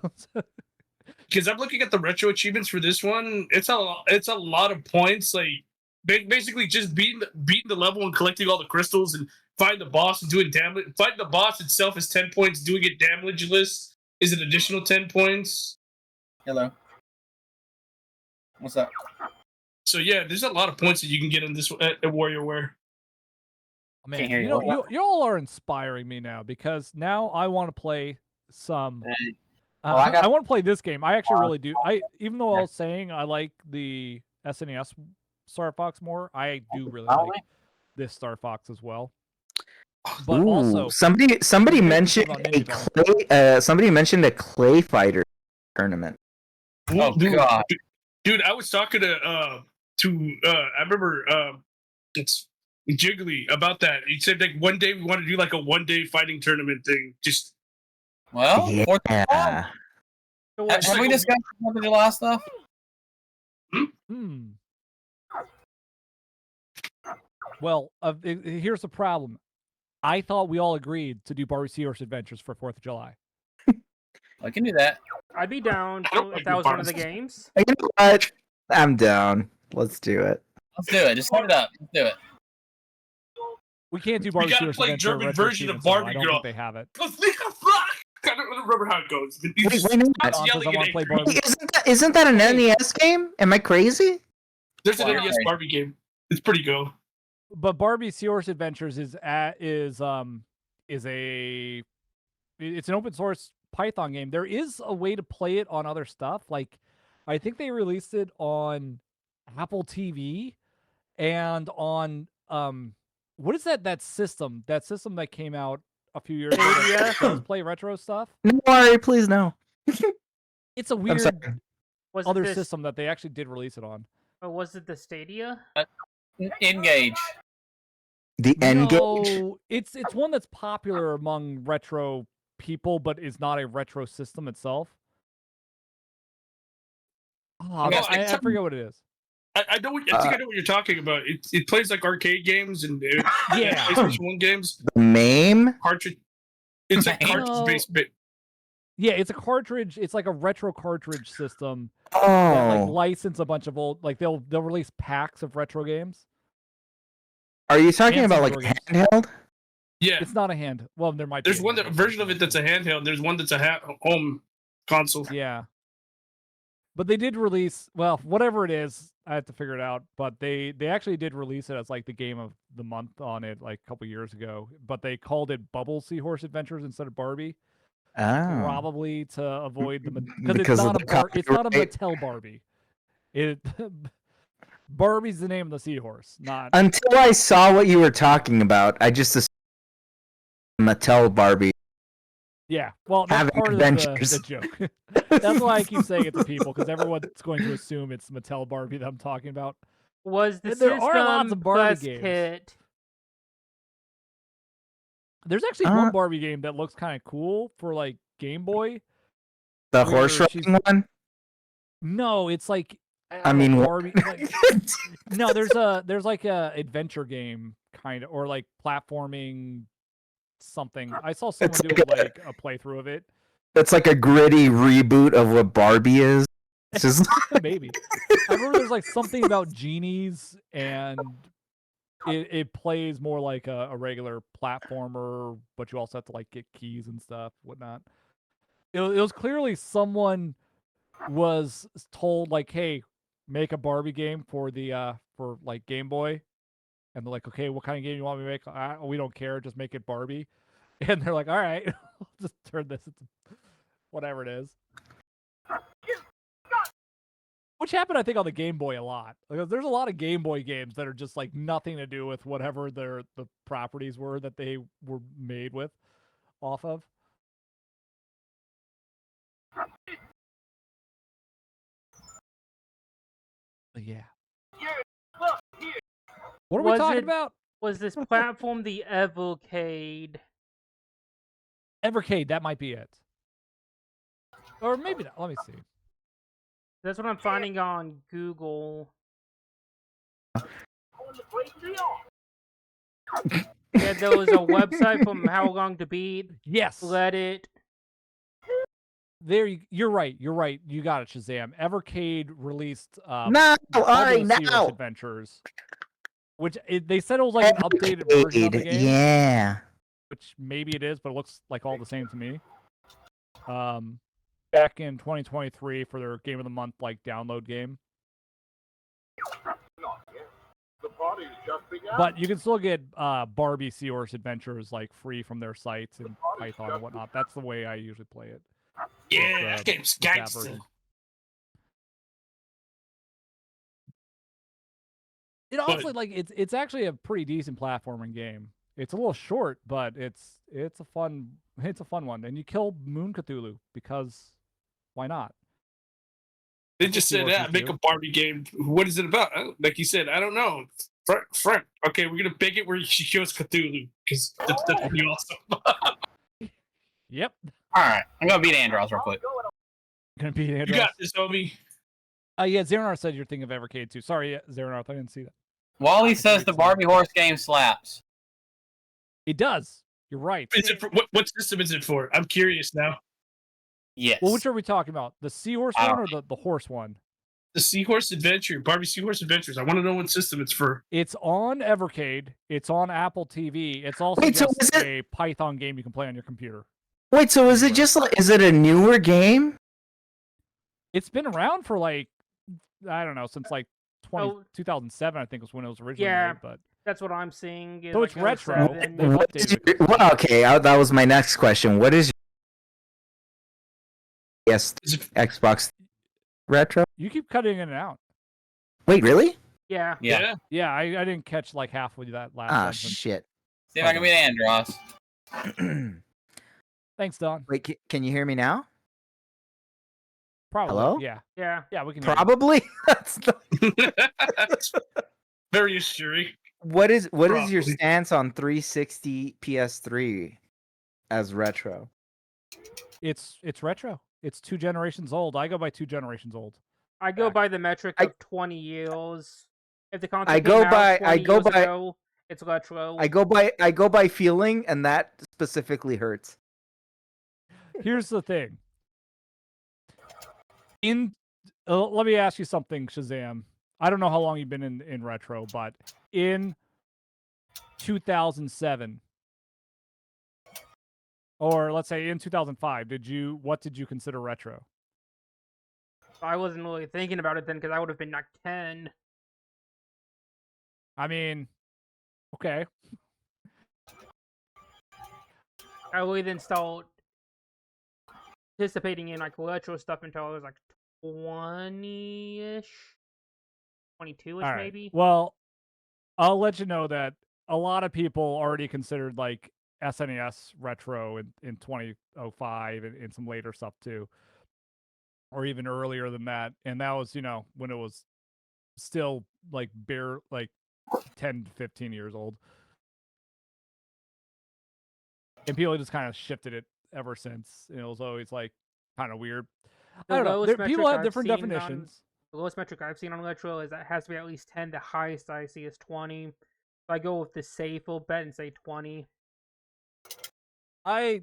Because I'm looking at the retro achievements for this one. It's a lot of points. Like basically just beating the level and collecting all the crystals and find the boss and doing damage. Fighting the boss itself is 10 points. Doing it damageless is an additional 10 points. Hello. What's up? So yeah, there's a lot of points that you can get in this at WarioWare. Man, Can't hear you you. know, you all are inspiring me now because now I want to play some. I want to play this game. I actually really do. Even though I was saying I like the SNES Star Fox more, I do really like this Star Fox as well. But Ooh, also, somebody mentioned about a Ninja clay. Somebody mentioned a clay fighter tournament. Oh, God. Dude, I was talking to I remember it's Jiggly about that. He said like one day we want to do like a 1-day fighting tournament thing. Just Well, Fourth of July. Yeah. So Have what, we discussed the 4th of July stuff? Well, here's the problem. I thought we all agreed to do Barbie Seahorse Adventures for 4th of July. I can do that. I'd be down I don't if like that the was one of the bars. games. You know what? I'm down. Let's do it. Let's do it. Just set it up. Let's do it. We can't do Barbie gotta Seahorse play Adventure German retro version of achievements, though. Barbie I don't Girl. think they have it. I don't remember how it goes. But Wait, why not? Don says I want to play Barbie. Isn't that an NES game? Am I crazy? There's an Wow. NES Barbie game. It's pretty go. But Barbie Seahorse Adventures is it's an open source Python game. There is a way to play it on other stuff. Like I think they released it on Apple TV and on what is that system? That system that came out a few years ago that does play retro stuff. No, Ari, please no. It's a I'm weird sorry. Was other it this, system that they actually did release it on. Or was it the Stadia? Engage. The N gauge. No, it's one that's popular among retro people, but is not a retro system itself. Oh, Okay, I forget what it is. I know. I think I know what you're talking about. It plays like arcade games and Yeah. PlayStation 1 games. The MAME. Cartridge. It's a No. cartridge based bit. Yeah, it's a cartridge. It's like a retro cartridge system that like Oh, license a bunch of old. Like they'll release packs of retro games. are you talking and about some like games. handheld? Yeah. It's not a hand. Well, there might be. There's a one handheld version of version. it that's a handheld. There's one that's a home console. Yeah. But they did release, well, whatever it is, I have to figure it out. But they actually did release it as like the game of the month on it like a couple years ago. But they called it Bubble Seahorse Adventures instead of Barbie, Oh. probably to avoid the Because it's of not the it's not a copyright. Mattel Barbie. It Barbie's the name of the seahorse, not Until I saw what you were talking about, I just assumed Mattel Barbie. yeah. Well, that's Having part adventures. of the joke. That's why I keep saying it to people because everyone's going to assume it's Mattel Barbie that I'm talking about. Was the There system are lots of Barbie plus games. kit? There's actually one Barbie game that looks kind of cool for like Game Boy. The where horse riding one? No, it's like I mean, Barbie. Like, no, there's like a adventure game kind of or like platforming something. I saw someone It's do like like a playthrough of it. it's like a gritty reboot of what Barbie is. It's just Maybe. I remember there's like something about genies and it plays more like a regular platformer, but you also have to like get keys and stuff, whatnot. It was clearly someone was told like, hey, make a Barbie game for the for like Game Boy. And they're like, okay, what kind of game you want me to make? We don't care, just make it Barbie. And they're like, all right, just turn this into whatever it is. Which happened, I think, on the Game Boy a lot. Like, there's a lot of Game Boy games that are just like nothing to do with whatever the properties were that they were made with, off of. But yeah. What are we talking about? Was this platform the Evercade? Evercade, that might be it. Or maybe not. Let me see. That's what I'm finding on Google. Yeah, there was a website from How Long to Beat. Yes. Let it. There, you're right. You're right. You got it, Shazam. Evercade released No, all right, Bubble Seahorse now. Adventures, which they said it was like an updated version of the game. Yeah. Which maybe it is, but it looks like all the same to me. Back in 2023 for their Game of the Month like download game. But you can still get Barbie Seahorse Adventures like free from their sites and Python and whatnot. That's the way I usually play it. Yeah, that game's with that gangster. version. It honestly like it's actually a pretty decent platforming game. It's a little short, but it's a fun one. And you kill Moon Cthulhu because why not? They just said that make a Barbie game. What is it about? Like you said, I don't know. Frank. Okay, we're gonna make it where she kills Cthulhu because that's definitely awesome. Yep. All right, I'm gonna beat Andros real quick. Gonna beat Andros. You got this, homie. Yeah, Zeronar said you're thinking of Evercade too. Sorry, Zeronar, I didn't see that. Wally says the Barbie horse game slaps. It does. You're right. Is it for, what system is it for? I'm curious now. Yes. Well, which are we talking about? The Seahorse one or the horse one? The Seahorse Adventure, Barbie Seahorse Adventures. I want to know what system it's for. It's on Evercade. It's on Apple TV. It's also Wait, so just is it- a Python game you can play on your computer. Wait, so is it just like, is it a newer game? It's been around for like, I don't know, since like 2007, I think was when it was originally Yeah, made. But that's what I'm seeing. is so it's like retro. 07. They've What is updated it. your- well, okay, that was my next question. What is your Xbox retro? You keep cutting in and out. Wait, really? Yeah. Yeah. Yeah, I didn't catch like halfway that last Ah, sentence. shit. See if I can beat Andros. Thanks, Don. Wait, can you hear me now? Probably. Hello? Yeah. Yeah. Yeah, we can hear you. Probably. That's not... Very assuring. What is your Probably. stance on 360 PS3 as retro? It's retro. It's 2 generations old. I go by 2 generations old. I go by the metric of 20 years. If the console I go came out by- 20 I go years by- ago, it's retro. I go by feeling, and that specifically hurts. Here's the thing. Let me ask you something, Shazam. I don't know how long you've been in retro, but in 2007, or let's say in 2005, what did you consider retro? I wasn't really thinking about it then because I would have been like 10. I mean, okay. I really didn't start participating in like retro stuff until I was like 20-ish, 22-ish All right. maybe. Well, I'll let you know that a lot of people already considered like SNES retro in 2005 and some later stuff too, or even earlier than that. And that was, when it was still like bare like 10 to 15 years old. And people just kind of shifted it ever since. It was always like kind of weird. I don't know. People have different definitions. The lowest metric I've seen on retro is that it has to be at least 10. The highest I see is 20. So I go with the safe little bet and say 20. I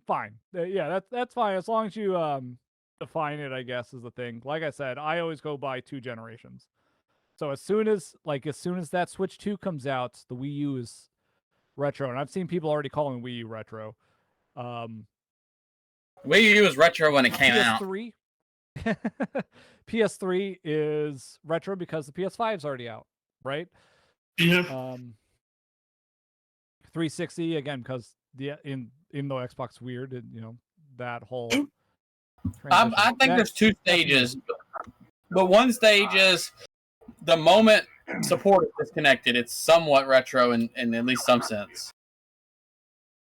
fine. Yeah, that's fine as long as you define it, I guess, is the thing. Like I said, I always go by 2 generations. So as soon as that Switch 2 comes out, the Wii U is retro, and I've seen people already calling Wii U retro. Wii U was retro when it came PS3, PS3 is retro because the PS5 is already out, right? Yeah. 360 again because in though Xbox weird, and that whole. I think there's 2 stages, but one stage is the moment support is disconnected. It's somewhat retro in at least some sense.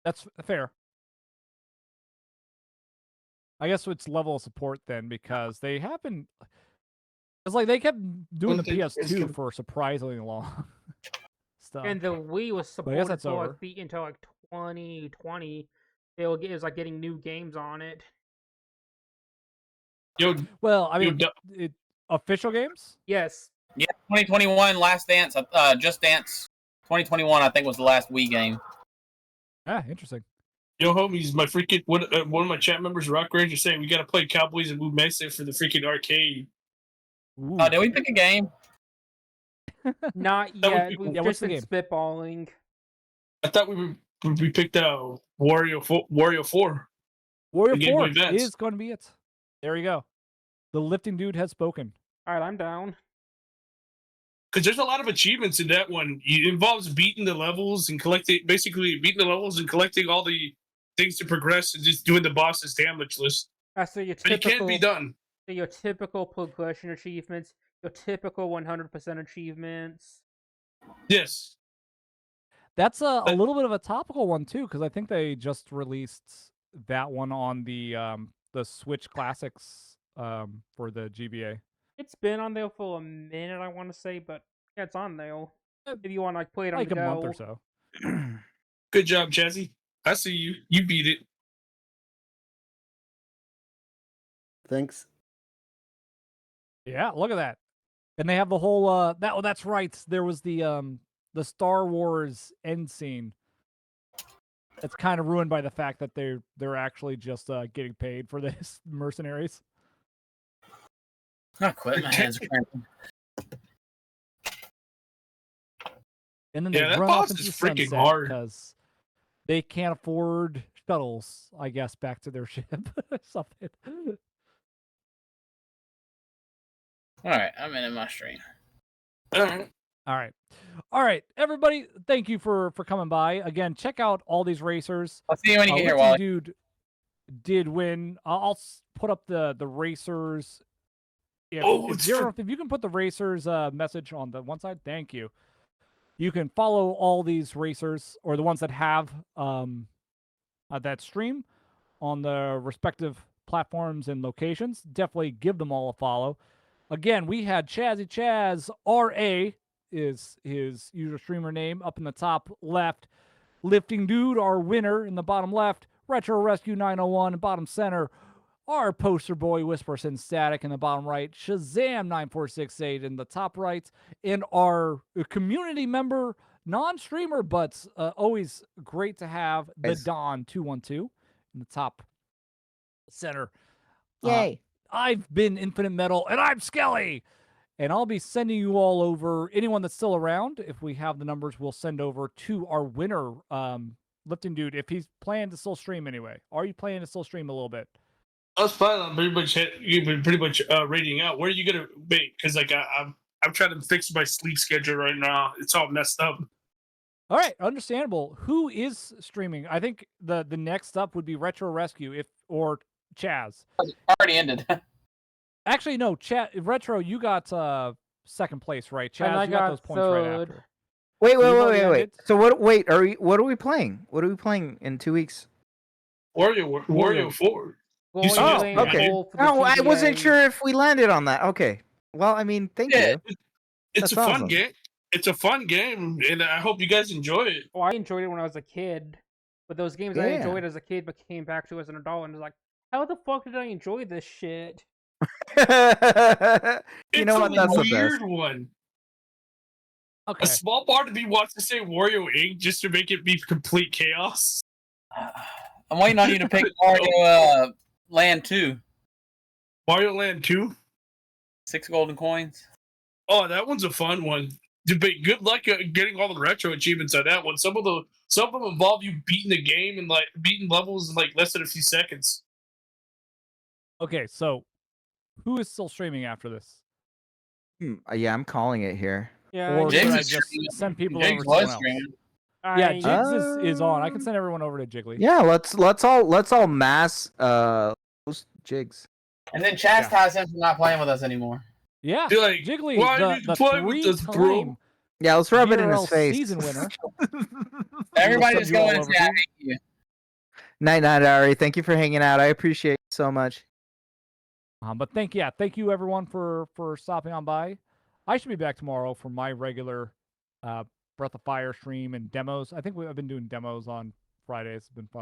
That's fair. I guess it's level of support then because they have been. It's like they kept doing the PS2 for surprisingly long stuff. And the Wii was supported that's for over. until like 2020. It was like getting new games on it. Well, I mean, official games? Yes. Yeah, 2021 Last Dance, Just Dance 2021 I think was the last Wii game. Ah, interesting. Yo, homies, my freaking one of my chat members, Rock Ranger, saying we gotta play Cowboys and Move Mesa for the freaking arcade. Did we pick a game? Not yet. We've just been spitballing. I thought we picked out Wario 4. Wario 4 Advance is going to be it. There you go. The lifting dude has spoken. All right, I'm down. Because there's a lot of achievements in that one. It involves beating the levels and collecting all the things to progress and just doing the boss's damage list. So your but it can't be done. So your typical progression achievements, your typical 100% achievements. Yes. That's a little bit of a topical one too, because I think they just released that one on the Switch Classics for the GBA. It's been on there for a minute, I want to say, but yeah, it's on there. If you want to play it on like the a go. month or so. Good job, Jazzy. I see you. You beat it. Thanks. Yeah, look at that. And they have the whole that's right. There was the Star Wars end scene. It's kind of ruined by the fact that they're actually just getting paid for this mercenaries. I quit. My hands are cramping. And then Yeah, they that run boss off into is the freaking sunset hard. because they can't afford shuttles, I guess, back to their ship or something. All right, I'm in my stream. All right. All right, everybody. Thank you for coming by again. Check out all these racers. I'll see you when you get here, Lifting Wally. Dude did win. I'll put up the racers. If you can put the racers message on the one side, thank you. You can follow all these racers or the ones that have that stream on the respective platforms and locations. Definitely give them all a follow. Again, we had Chazzy Chaz RA is his user streamer name up in the top left. Lifting Dude, our winner, in the bottom left. Retro Rescue 901 in bottom center. Our poster boy Whisperson Static in the bottom right. Shazam 9468 in the top right. And our community member, non-streamer, but always great to have, the Don 212 in the top center. Yay. I've been Infinite Metal, and I'm Skelly. And I'll be sending you all over, anyone that's still around, if we have the numbers, we'll send over to our winner, Lifting Dude, if he's planning to still stream anyway. Are you planning to still stream a little bit? I was planning on you've been pretty much rating out. Where are you gonna be? Because like I'm trying to fix my sleep schedule right now. It's all messed up. All right, understandable. Who is streaming? I think the next up would be Retro Rescue or Chaz. Already ended. Actually, no, Retro, you got second place, right? And I Chaz, you got got those points right third. after. Wait. You've already So ended? what are we playing? What are we playing in 2 weeks? Wario 4. Well, You you're see it? playing Okay. full for the No, I wasn't GBA. sure if we landed on that. Okay. Well, I mean, thank Yeah. you. It's That's a fun awesome. game. It's a fun game, and I hope you guys enjoy it. Well, I enjoyed it when I was a kid, but those games I Yeah. enjoyed as a kid but came back to as an adult and was like, how the fuck did I enjoy this shit? You It's know what? a That's the weird best. one. Okay. A small part of me wants to say Wario Inc. just to make it be complete chaos. I'm waiting on you to pick Mario Land 2. Mario Land 2. 6 golden coins. Oh, that one's a fun one. Good luck getting all the retro achievements on that one. Some of them involve you beating the game and like beating levels in like less than a few seconds. Okay, so who is still streaming after this? Yeah, I'm calling it here. Yeah, Or James should I is just streaming. send people James over to was someone else? streaming. Yeah, Jigs is on. I can Um, send everyone over to Jiggly. Yeah, let's all mass post Jigs. And then chastise him for not playing with us anymore. Yeah, Be like, Jiggly, why the did you play with us, bro? three-time Yeah, let's rub it in his VRL face. season winner. Everybody We'll just send you go all in and over say, I to- hate you. Night, Ari. Thank you for hanging out. I appreciate it so much. But thank you everyone for stopping on by. I should be back tomorrow for my regular Breath of Fire stream and demos. I think I've been doing demos on Fridays. It's been fun.